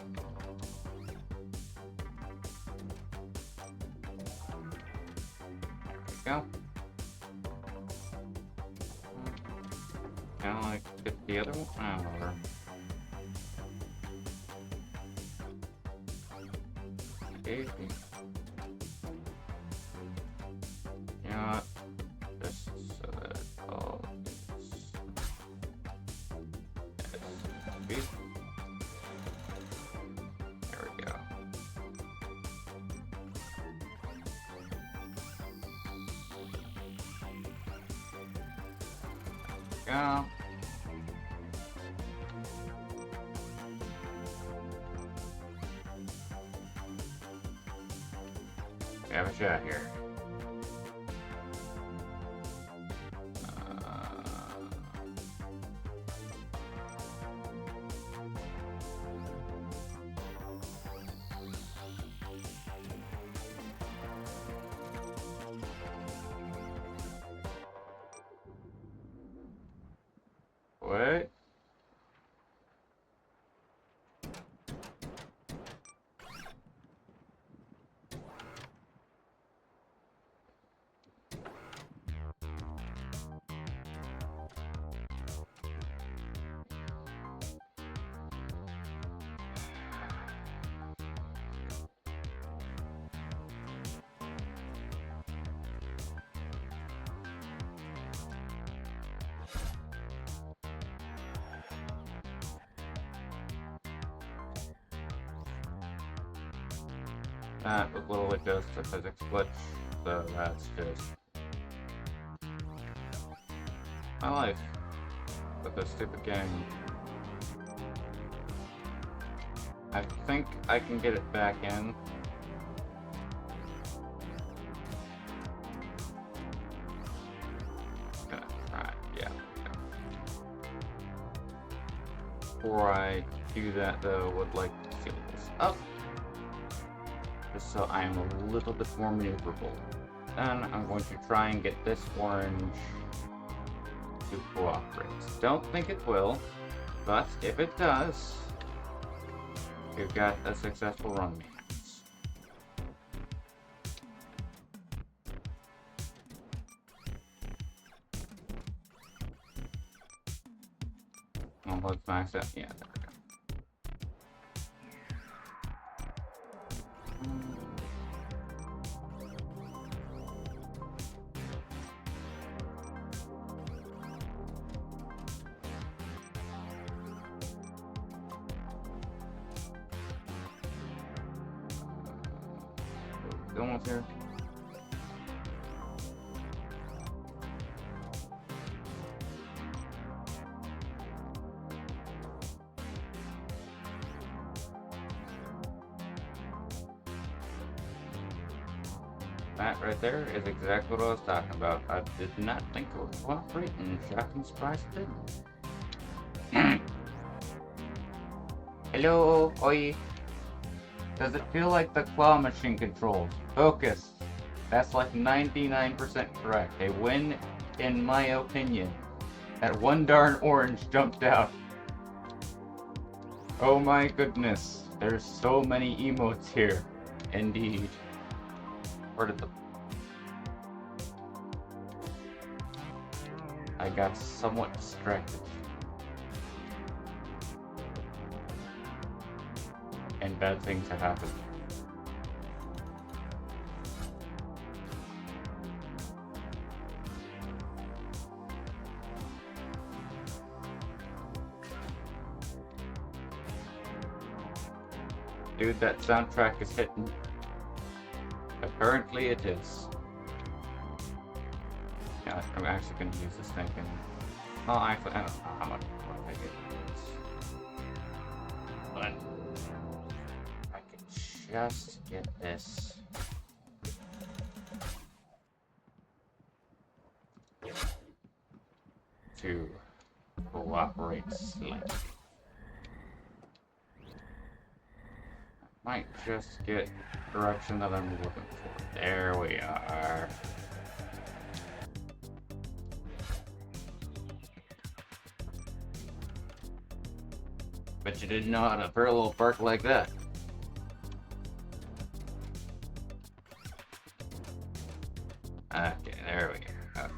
S1: There we go. Kinda like get the other one. Oh, whatever. Okay. You know what? Just so that all is there we go. Go. Have a shot here. What? that was literally just a physics glitch, so that's just my life with this stupid game. I think I can get it back in. Gonna try, yeah. Before I do that though, would like to seal this up, just so I'm a little bit more maneuverable. Then I'm going to try and get this orange to cooperate. Don't think it will, but if it does, we've got a successful run. Let's max it. Yeah, there we go. Going with here. That right there is exactly what I was talking about. I did not think it would cooperate, and shocking surprise it didn't. Hello, oi. Does it feel like the claw machine controls? Focus. That's like 99% correct. A win, in my opinion. That one darn orange jumped out. Oh my goodness. There's so many emotes here. Indeed. Where did the... I got somewhat distracted. And bad things have happened. Dude, that soundtrack is hitting. Apparently it is. Yeah, I'm actually going to use this thing and... Well, actually, I don't know how much I get this. But... I can just get this. To cooperate slightly. Might just get the direction that I'm looking for. There we are. Bet you didn't know how to parallel park like that. Okay, there we go. Okay.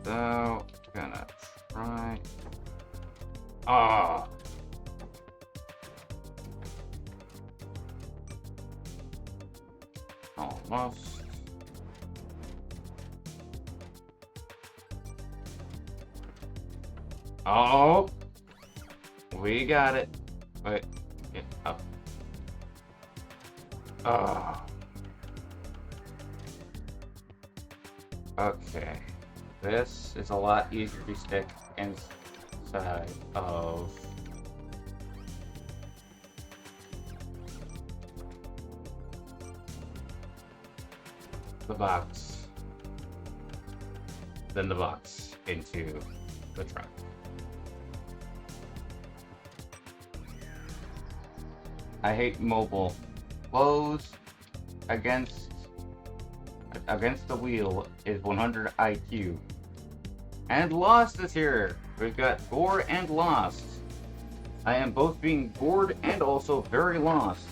S1: So, gonna try. Oh. Almost. Oh, we got it. Wait, get up. Oh. Okay, this is a lot easier to stick inside of the box than the box into the trunk. I hate mobile. Close against the wheel is 100 IQ. And Lost is here. We've got Gore and Lost. I am both being bored and also very lost.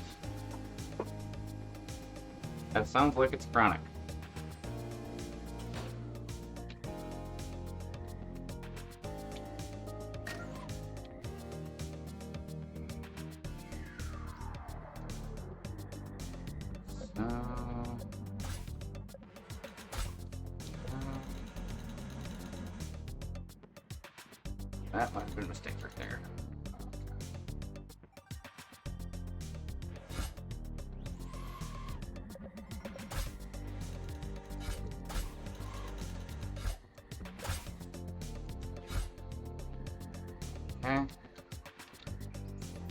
S1: That sounds like it's chronic. That might have been a mistake right there. Okay.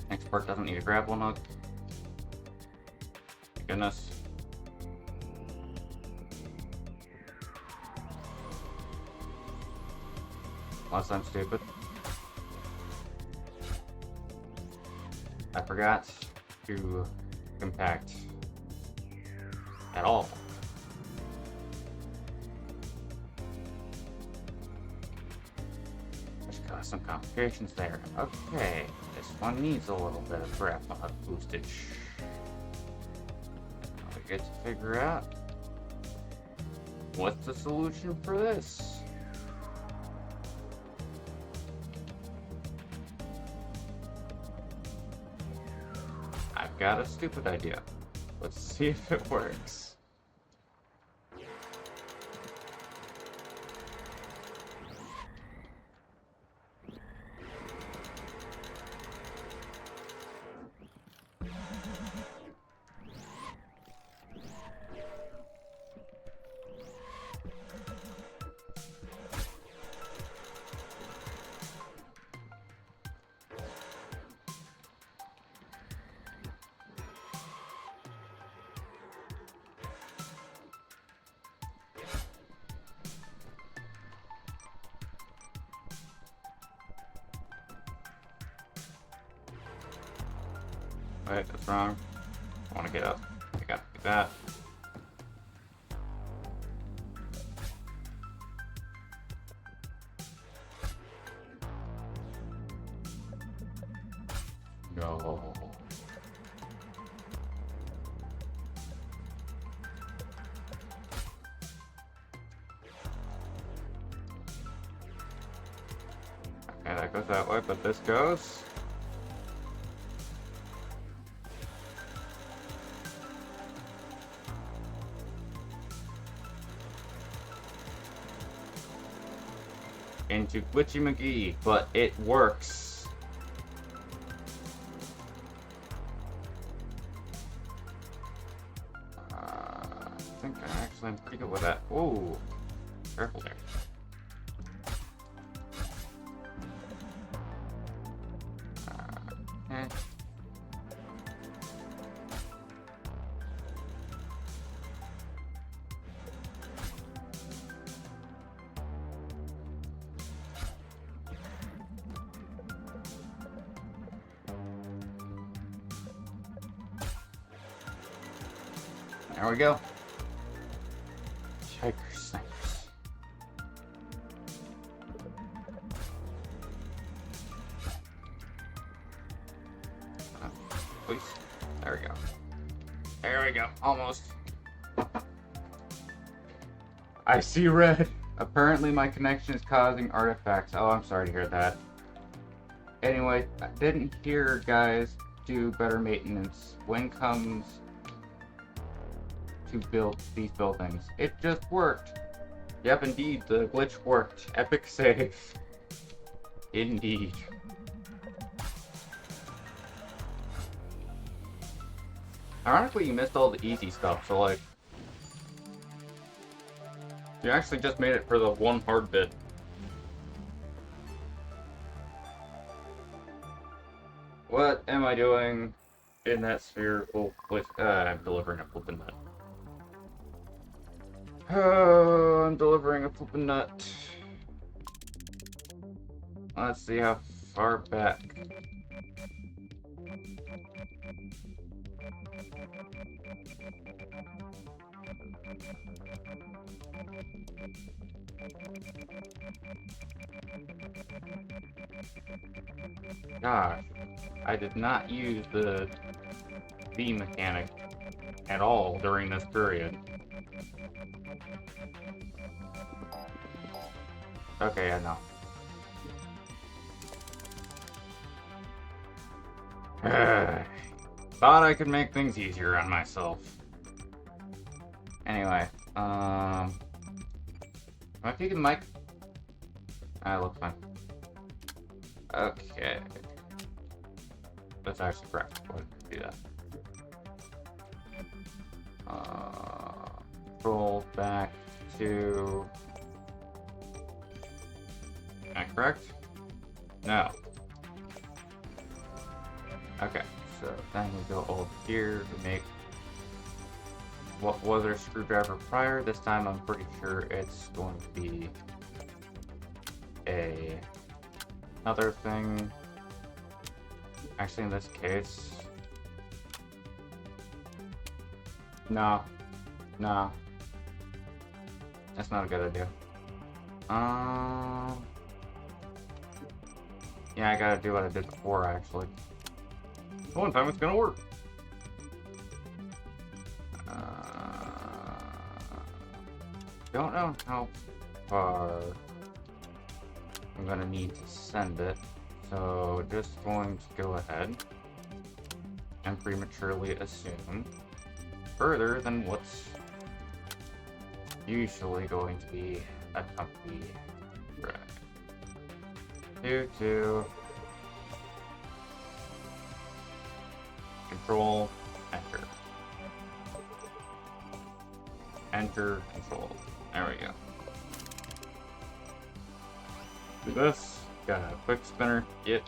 S1: Next part doesn't need a grapple hook. Thank goodness. Unless I'm stupid. I forgot to compact at all. Which caused some complications there. Okay, this one needs a little bit of grapple hook boostage. Now we get to figure out what's the solution for this. I've got a stupid idea. Let's see if it works. Wait, that's wrong. I want to get up. I gotta do that. No. Okay, that goes that way, but this goes. Into Glitchy McGee, but it works. I think I actually am pretty good with that. Ooh, careful there. Okay. There we go. Shaker snipers. Please. There we go. There we go. Almost. I see red. Apparently my connection is causing artifacts. Oh, I'm sorry to hear that. Anyway, I didn't hear guys do better maintenance when comes to build these buildings. It just worked. Yep, indeed, the glitch worked. Epic save. Indeed. Ironically, you missed all the easy stuff, so like... You actually just made it for the one hard bit. What am I doing in that spherical place? I'm delivering a flippin' nut. Oh, I'm delivering a flippin' nut. Let's see how far back. Gosh, I did not use the V mechanic at all during this period. Okay, I know. Thought I could make things easier on myself. Anyway, am I peeking the mic? Ah, looks fine. Okay. That's actually correct. Go ahead and do that. Roll back to... Am I correct? No. Okay, so then we go over here to make what was our screwdriver prior. This time I'm pretty sure it's going to be another thing. Actually, in this case, no, that's not a good idea. Yeah, I gotta do what I did before, actually. One time it's gonna work. Don't know how far I'm gonna need to send it, so just going to go ahead and prematurely assume further than what's usually going to be a company drag. 2 control enter. Enter control. There we go. Do this. Got a quick spinner. Get.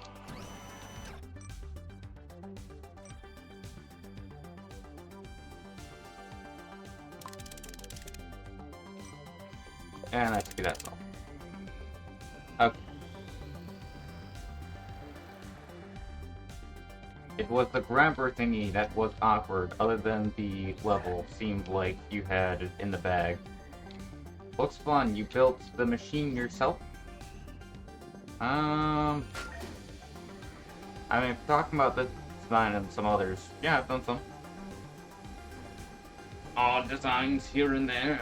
S1: And I think that's all. Okay. It was the grabber thingy that was awkward, other than the level seemed like you had it in the bag. Looks fun. You built the machine yourself? I mean, talking about this design and some others, yeah, I've done some odd designs here and there.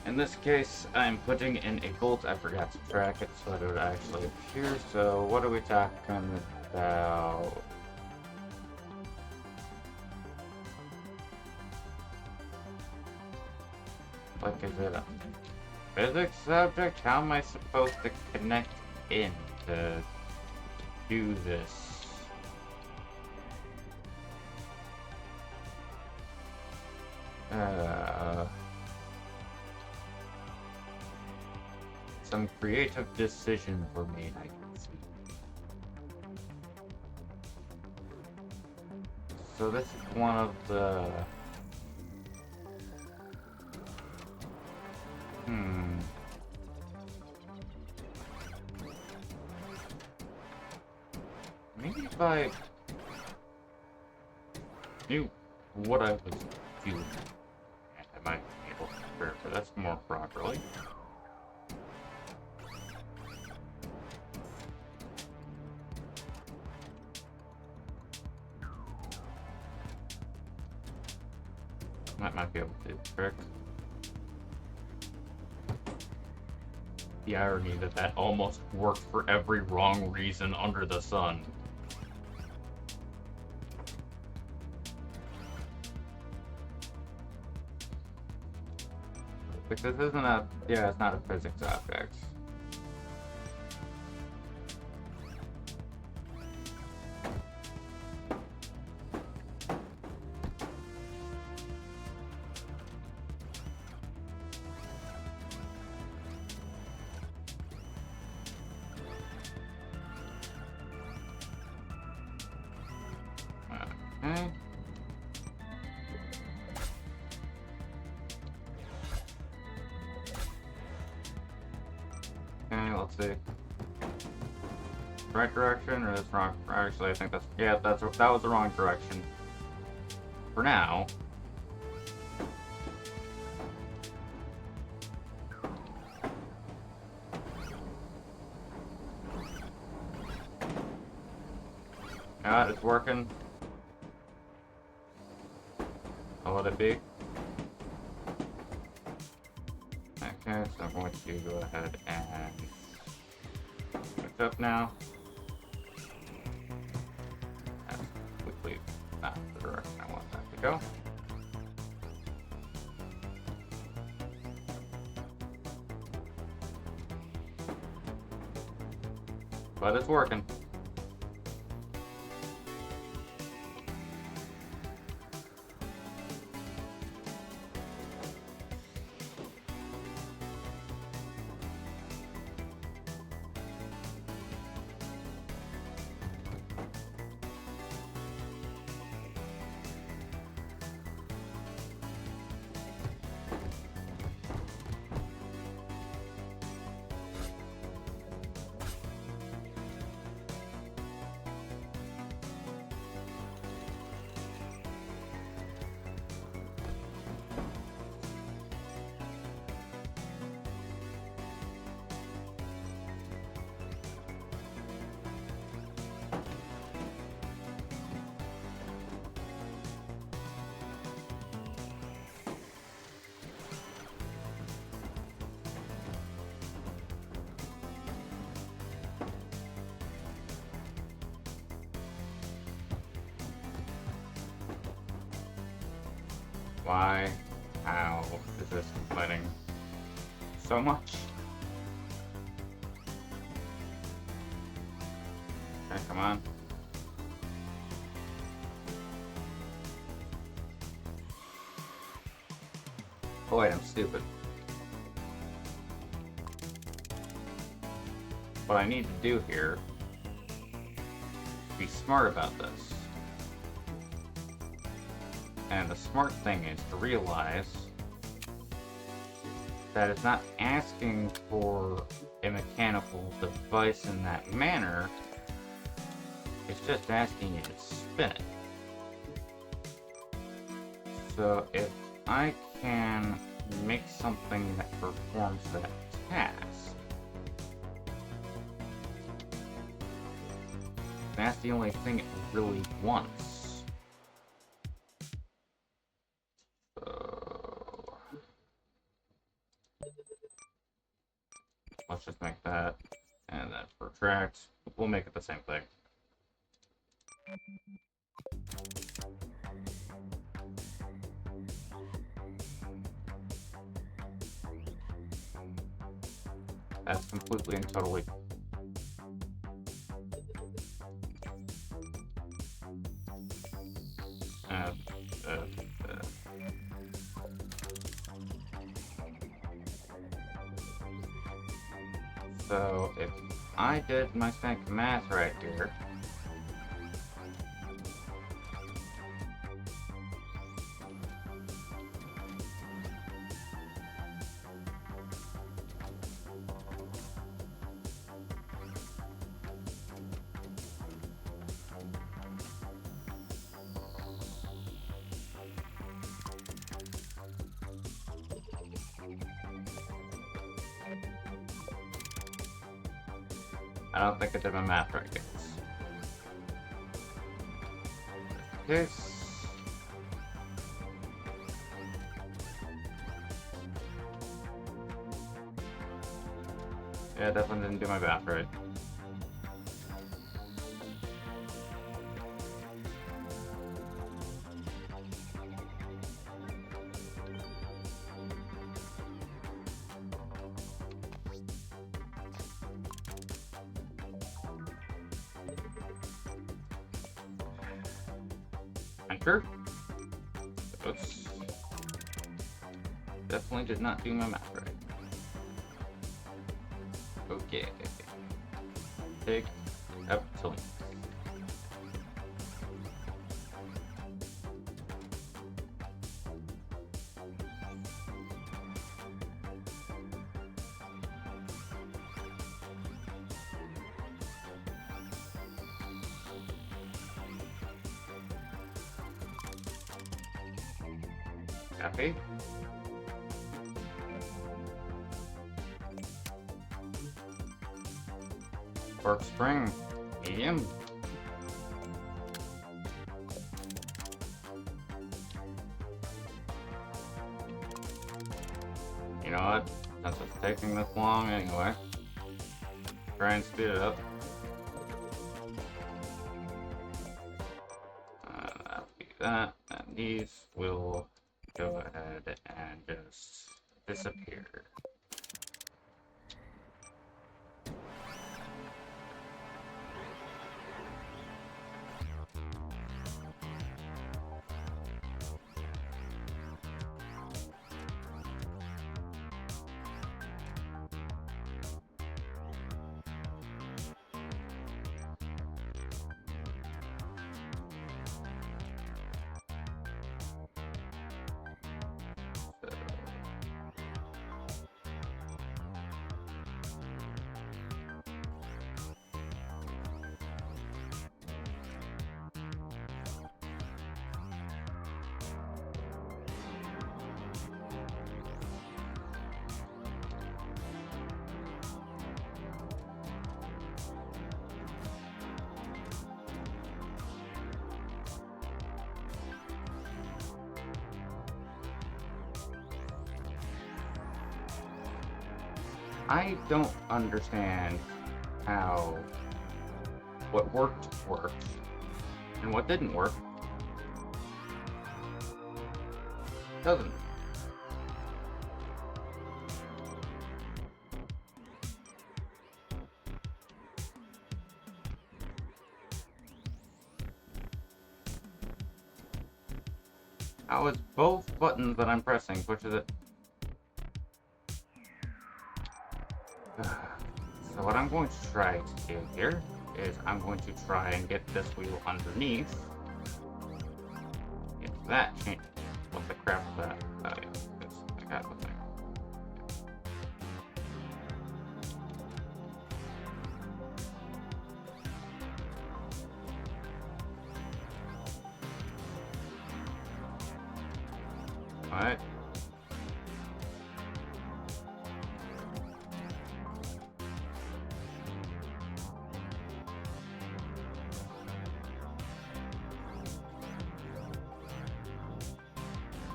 S1: In this case, I'm putting in a gold. I forgot to track it so that it would actually appear. So, what are we talking about? Like, is it a physics subject? How am I supposed to connect in to do this? Some creative decisions were made, I can see. So this is one of the... Maybe if I knew what I was doing, I might be able to prepare for this more properly. Might be able to trick. The irony that almost worked for every wrong reason under the sun. Because this isn't a... yeah, it's not a physics object. Okay. Okay, let's see. Right direction or this wrong? Actually, I think that's... yeah, that was the wrong direction. For now. Yeah, it's working. How would it be? Okay, so I'm going to go ahead and switch up now. That's completely not the direction I want that to go. But it's working. Why? How is this complaining so much? Okay, come on. Oh wait, I'm stupid. What I need to do here is be smart about this. And the smart thing is to realize that it's not asking for a mechanical device in that manner, it's just asking you to spin it. So if I can make something that performs that task, that's the only thing it really wants. So let's just make that, and then protract. We'll make it the same thing. That's completely and totally. So if I did my sync math right here, I don't think I did my math right, guys. This. Yeah, definitely didn't do my math right. Enter. Oops. Definitely did not do my math right. Okay. Take up till. Copy. Cork spring, medium. You know what? Since it's taking this long anyway, try and speed it up. That'll be that, and these will go ahead and just disappear. I don't understand how what worked and what didn't work. Doesn't. Now it's both buttons that I'm pressing, which is it? So what I'm going to try to do here is I'm going to try and get this wheel underneath. If that change, what the crap is that? Oh yeah, I got the thing. Alright.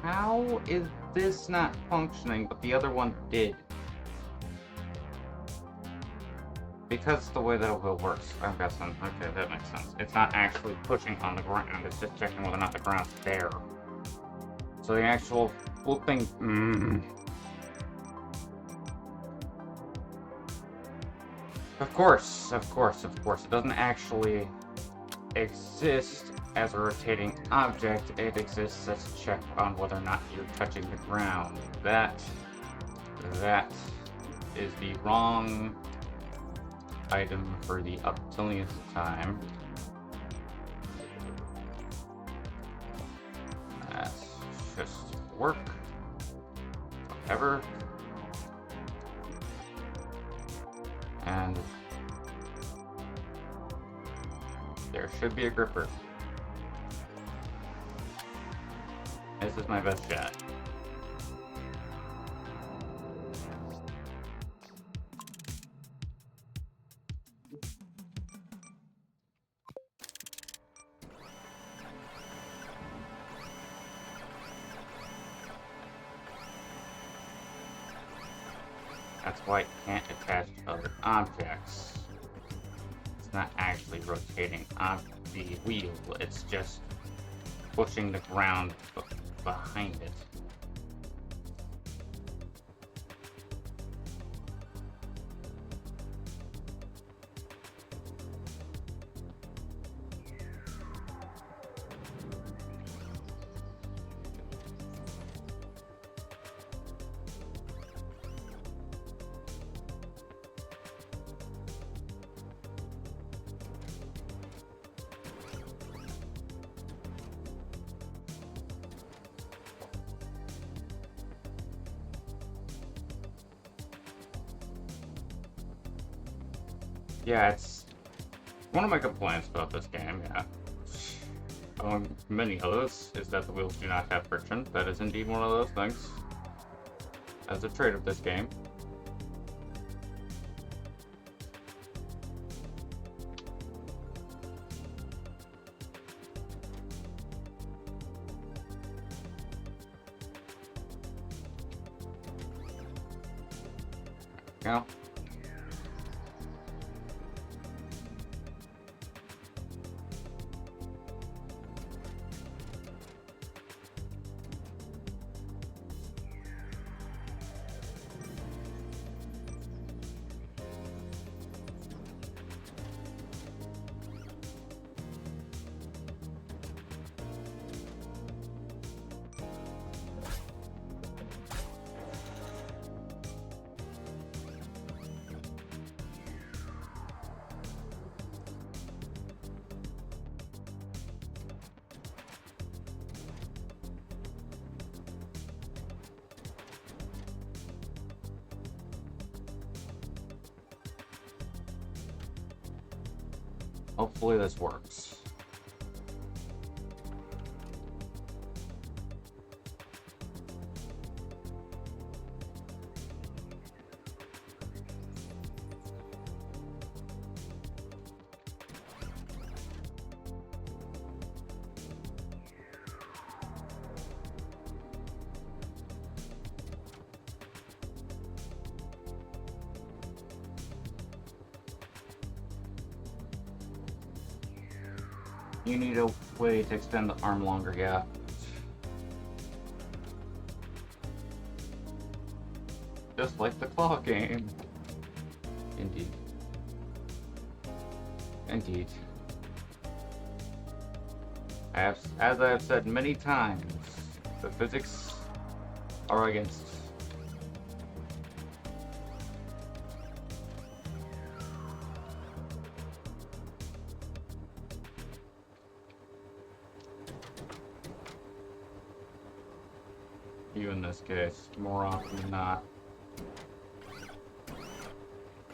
S1: How is this not functioning, but the other one did? Because the way that the wheel works, I'm guessing. Okay, that makes sense. It's not actually pushing on the ground, it's just checking whether or not the ground's there. So the actual flipping... Of course. It doesn't actually exist as a rotating object. It exists as a check on whether or not you're touching the ground. That is the wrong item for the uptillionth time. That's just work. Whatever. And there should be a gripper. This is my best shot. That's why it can't attach to other objects. It's not actually rotating on the wheel, it's just pushing the ground behind it. Yeah, it's one of my complaints about this game, yeah. Among many others, is that the wheels do not have friction. That is indeed one of those things. As a trait of this game. Yeah. Hopefully this works. You need a way to extend the arm longer, yeah. Just like the claw game. Indeed. Indeed. As I have said many times, the physics are against. You in this case, more often than not.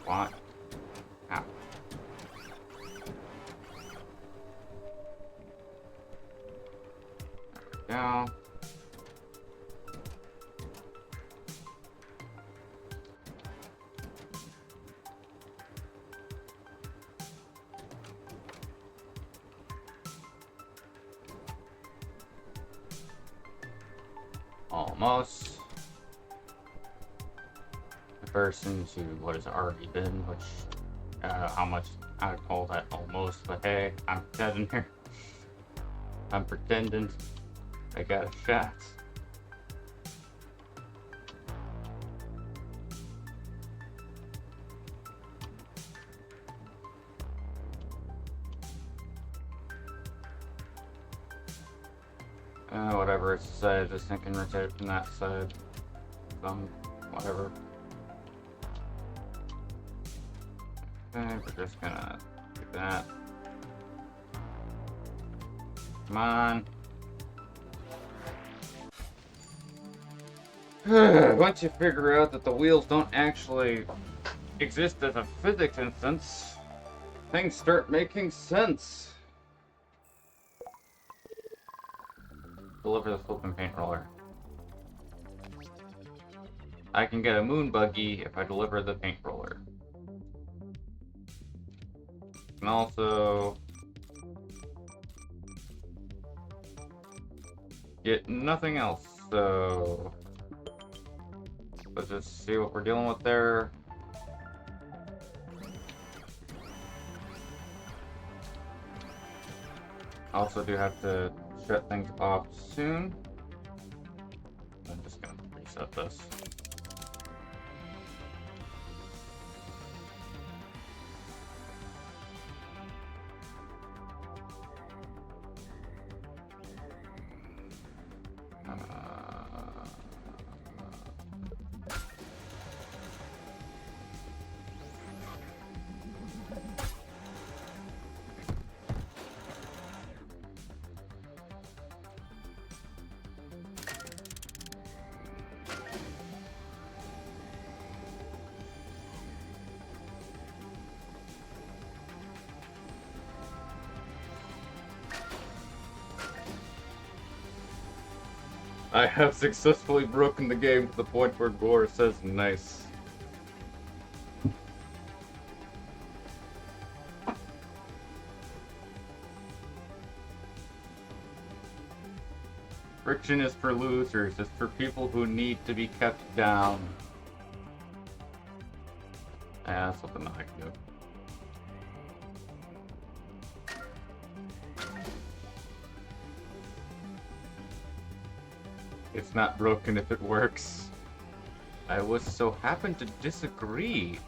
S1: What? Ow. There we go. Almost. Comparison to what has already been, which, I don't know how much I would call that almost, but hey, I'm pretending here. I'm pretending I got a shot. Whatever it's decided, just thinking rotate from that side. Whatever. Okay, we're just gonna do that. Come on. Once you figure out that the wheels don't actually exist as a physics instance, things start making sense. Deliver the flipping paint roller. I can get a moon buggy if I deliver the paint roller. And also get nothing else, so let's just see what we're dealing with there. Also do have to shut things off soon. I'm just gonna reset this. I have successfully broken the game to the point where Gore says nice. Friction is for losers. It's for people who need to be kept down. Yeah, that's something that I can do. It's not broken if it works. I was so happen to disagree.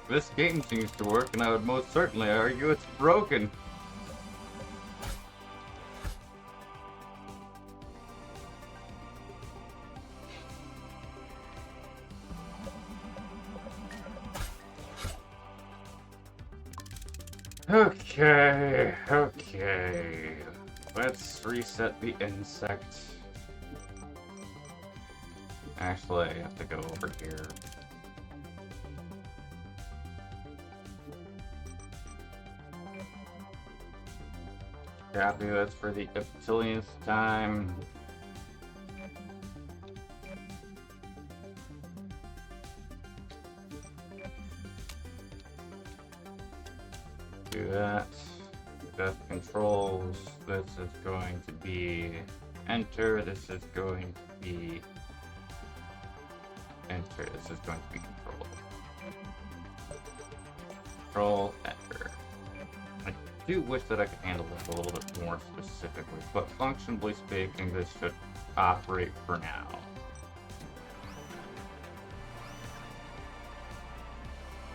S1: This game seems to work, and I would most certainly argue it's broken. Okay. Let's reset the insect. Actually, I have to go over here. Copy, that's for the eptillionth time. Do that. Death controls. This is going to be enter. This is going to be enter. This is going to be control. Control, enter. I do wish that I could handle this a little bit more specifically, but functionally speaking, this should operate for now.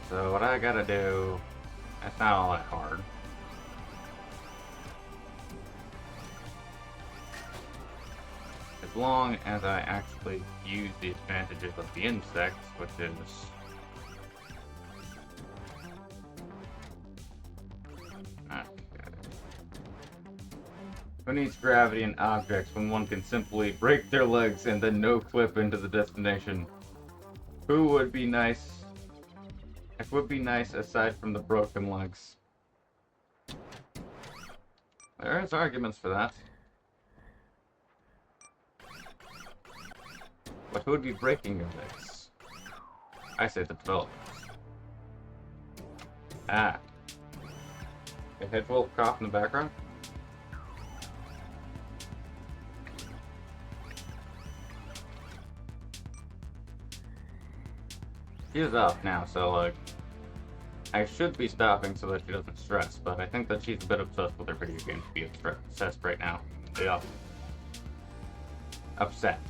S1: So what I gotta do, that's not all that hard. As long as I actually use the advantages of the insects, which is who needs gravity in objects when one can simply break their legs and then no-clip into the destination? Who would be nice? It would be nice aside from the broken legs. There's arguments for that. But who would be breaking your legs? I say the developers. Ah. A Hedgewolf cough in the background? She's off now, so like, I should be stopping so that she doesn't stress, but I think that she's a bit obsessed with her video games to be obsessed right now. Yeah. Upset.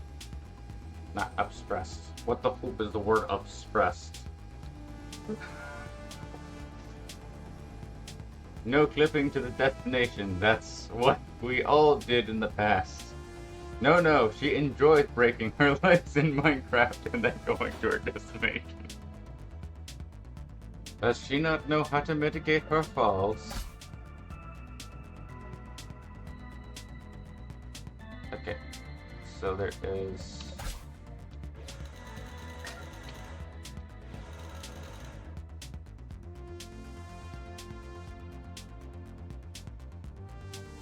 S1: Not upstressed. What the poop is the word upstressed? No clipping to the destination. That's what we all did in the past. No, she enjoyed breaking her legs in Minecraft and then going to her destination. Does she not know how to mitigate her falls? Okay, so there is...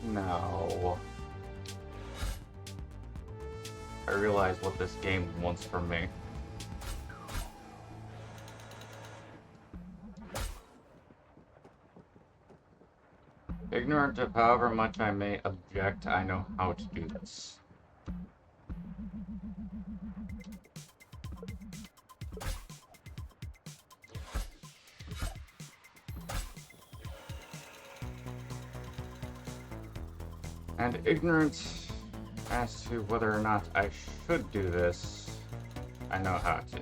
S1: No. I realize what this game wants from me. Ignorant of however much I may object, I know how to do this. And ignorant as to whether or not I should do this, I know how to.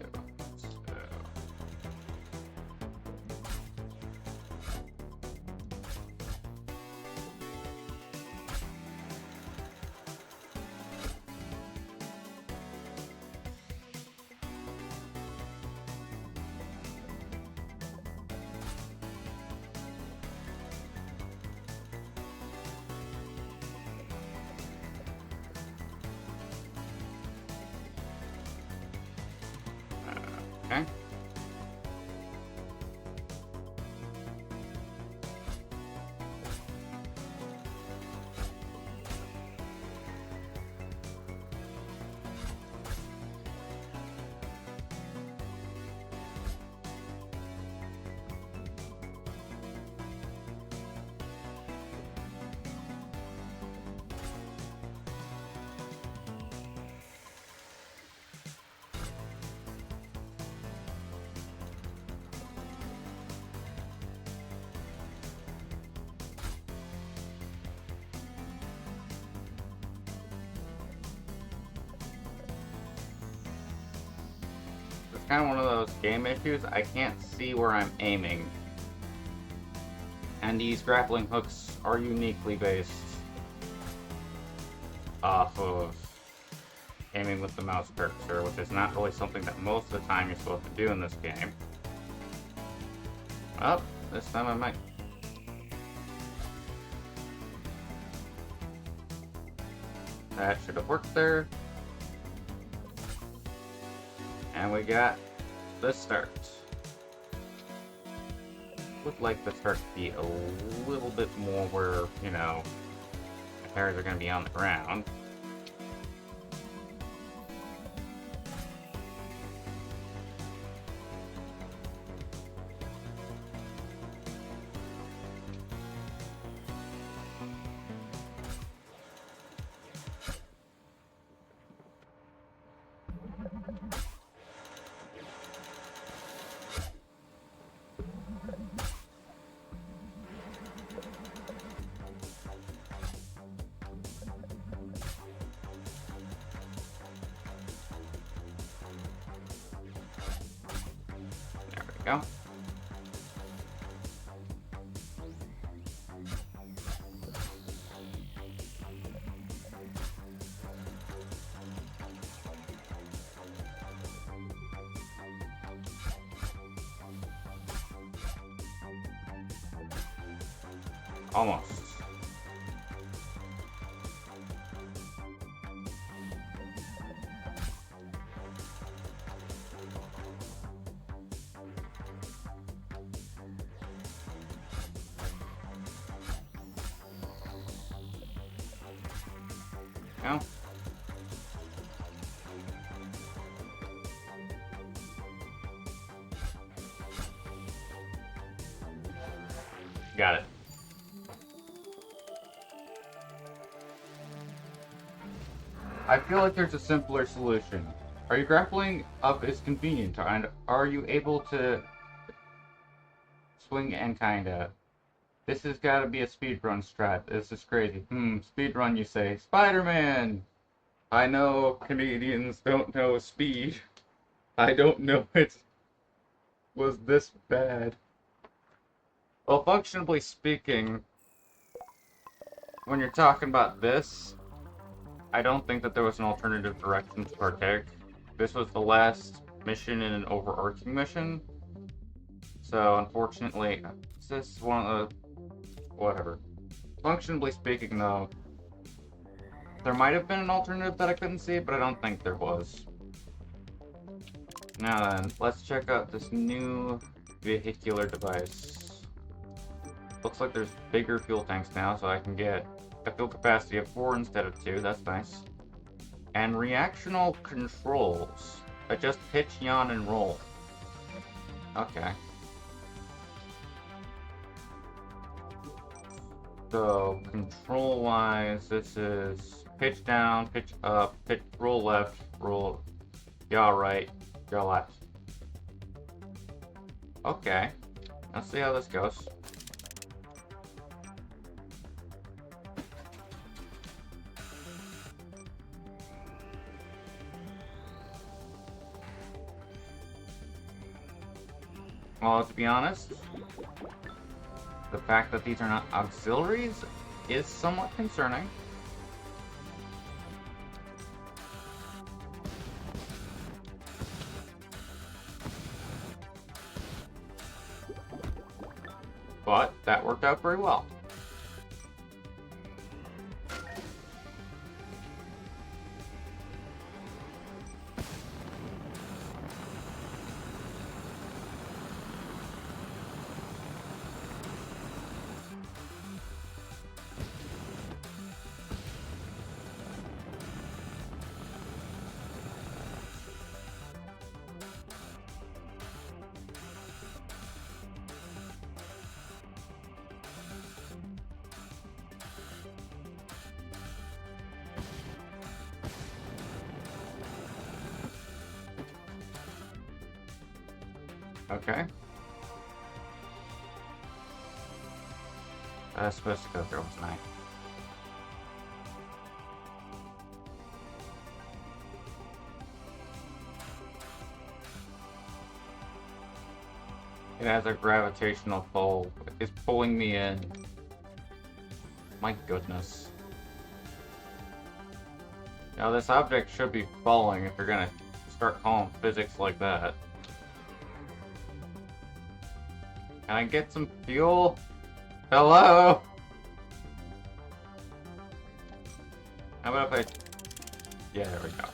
S1: Okay. It's kind of one of those game issues. I can't see where I'm aiming. And these grappling hooks are uniquely based off of aiming with the mouse cursor, which is not really something that most of the time you're supposed to do in this game. Well, this time I might. That should have worked there. And we got the start. Would like the start to be a little bit more where, you know, the hairs are going to be on the ground. Go. Almost. Go. Got it. I feel like there's a simpler solution. Are you grappling up is convenient, and are you able to swing and kinda? This has gotta be a speedrun strat. This is crazy. Speedrun you say. Spider-Man! I know Canadians don't know speed. I don't know it was this bad. Well, functionally speaking, when you're talking about this, I don't think that there was an alternative direction to partake. This was the last mission in an overarching mission. So, unfortunately, this is one of the... whatever. Functionally speaking, though, there might have been an alternative that I couldn't see, but I don't think there was. Now then, let's check out this new vehicular device. Looks like there's bigger fuel tanks now, so I can get a fuel capacity of 4 instead of 2. That's nice. And reactional controls. Adjust pitch, yawn, and roll. Okay. So, control-wise, this is pitch down, pitch up, pitch, roll left, roll, yaw right, yaw left. Okay. Let's see how this goes. Well, to be honest, the fact that these are not auxiliaries is somewhat concerning. But that worked out very well. Okay. That's supposed to go through tonight. It has a gravitational pull. It's pulling me in. My goodness. Now this object should be falling if you're gonna start calling physics like that. Can I get some fuel? Hello? How about if I... yeah, there we go.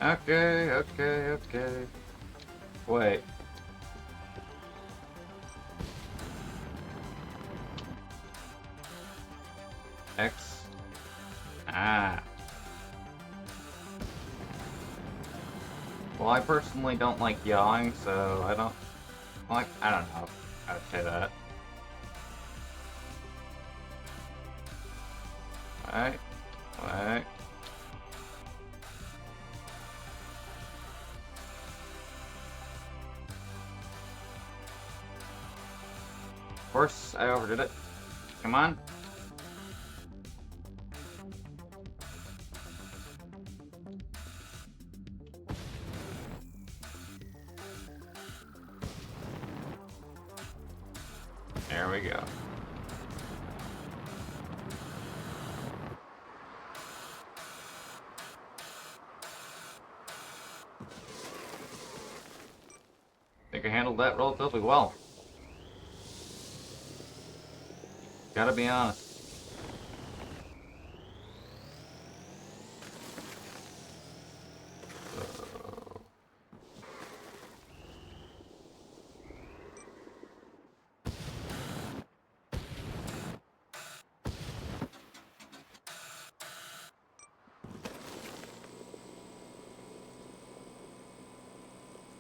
S1: Okay. Wait. X. Ah. Well, I personally don't like yawing, so I don't know how to say that. Alright. Of course, I overdid it. Come on. There we go. I think I handled that relatively well. Gotta be honest.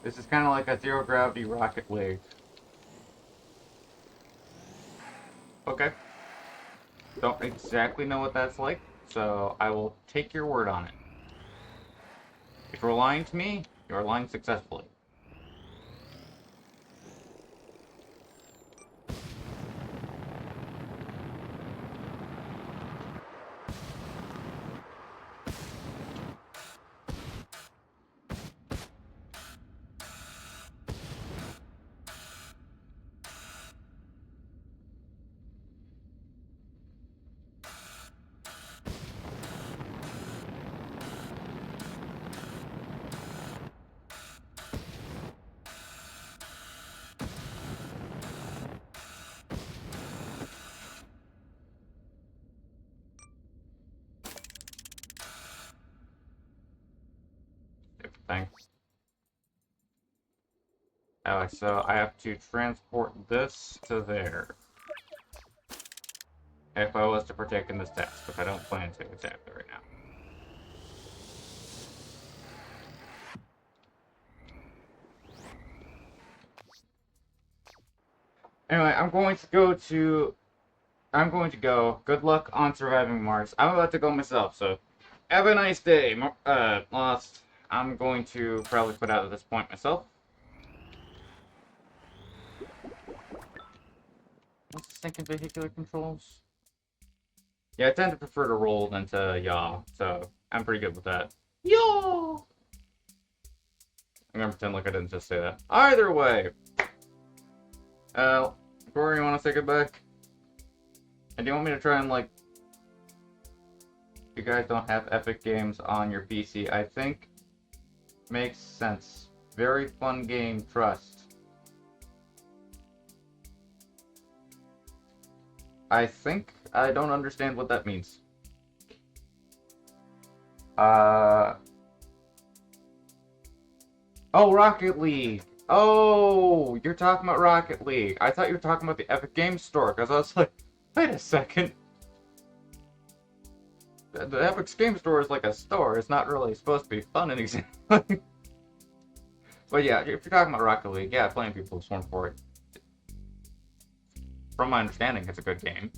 S1: This is kind of like a zero gravity Rocket League. Okay. Don't exactly know what that's like, so I will take your word on it. If you're lying to me, you're lying successfully. Thanks. Alright, so I have to transport this to there. If I was to partake in this task, but I don't plan to exactly right now. Anyway, I'm going to go. Good luck on surviving Mars. I'm about to go myself, so have a nice day, Lost. I'm going to probably put out at this point myself. What's the stinking vehicular controls? Yeah, I tend to prefer to roll than to yaw, so I'm pretty good with that. Yaw! I'm gonna pretend like I didn't just say that. Either way! Corey, you wanna say goodbye? And do you want me to try and, like... You guys don't have Epic Games on your PC, I think... Makes sense. Very fun game, trust. I think I don't understand what that means. Oh, Rocket League! Oh, you're talking about Rocket League. I thought you were talking about the Epic Games Store, because I was like, wait a second. The Epic Games Store is like a store. It's not really supposed to be fun and exciting. But yeah, if you're talking about Rocket League, yeah, plenty of people have sworn for it. From my understanding, it's a good game.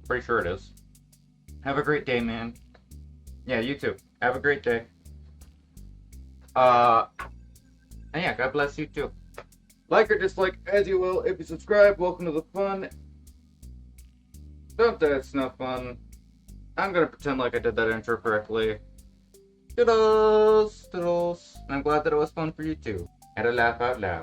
S1: Pretty sure it is. Have a great day, man. Yeah, you too. Have a great day. And yeah, God bless you too. Like or dislike as you will. If you subscribe, welcome to the fun. Don't die, it's not fun. I'm gonna pretend like I did that intro correctly. Toodles! Toodles! And I'm glad that it was fun for you too. Had a laugh out loud.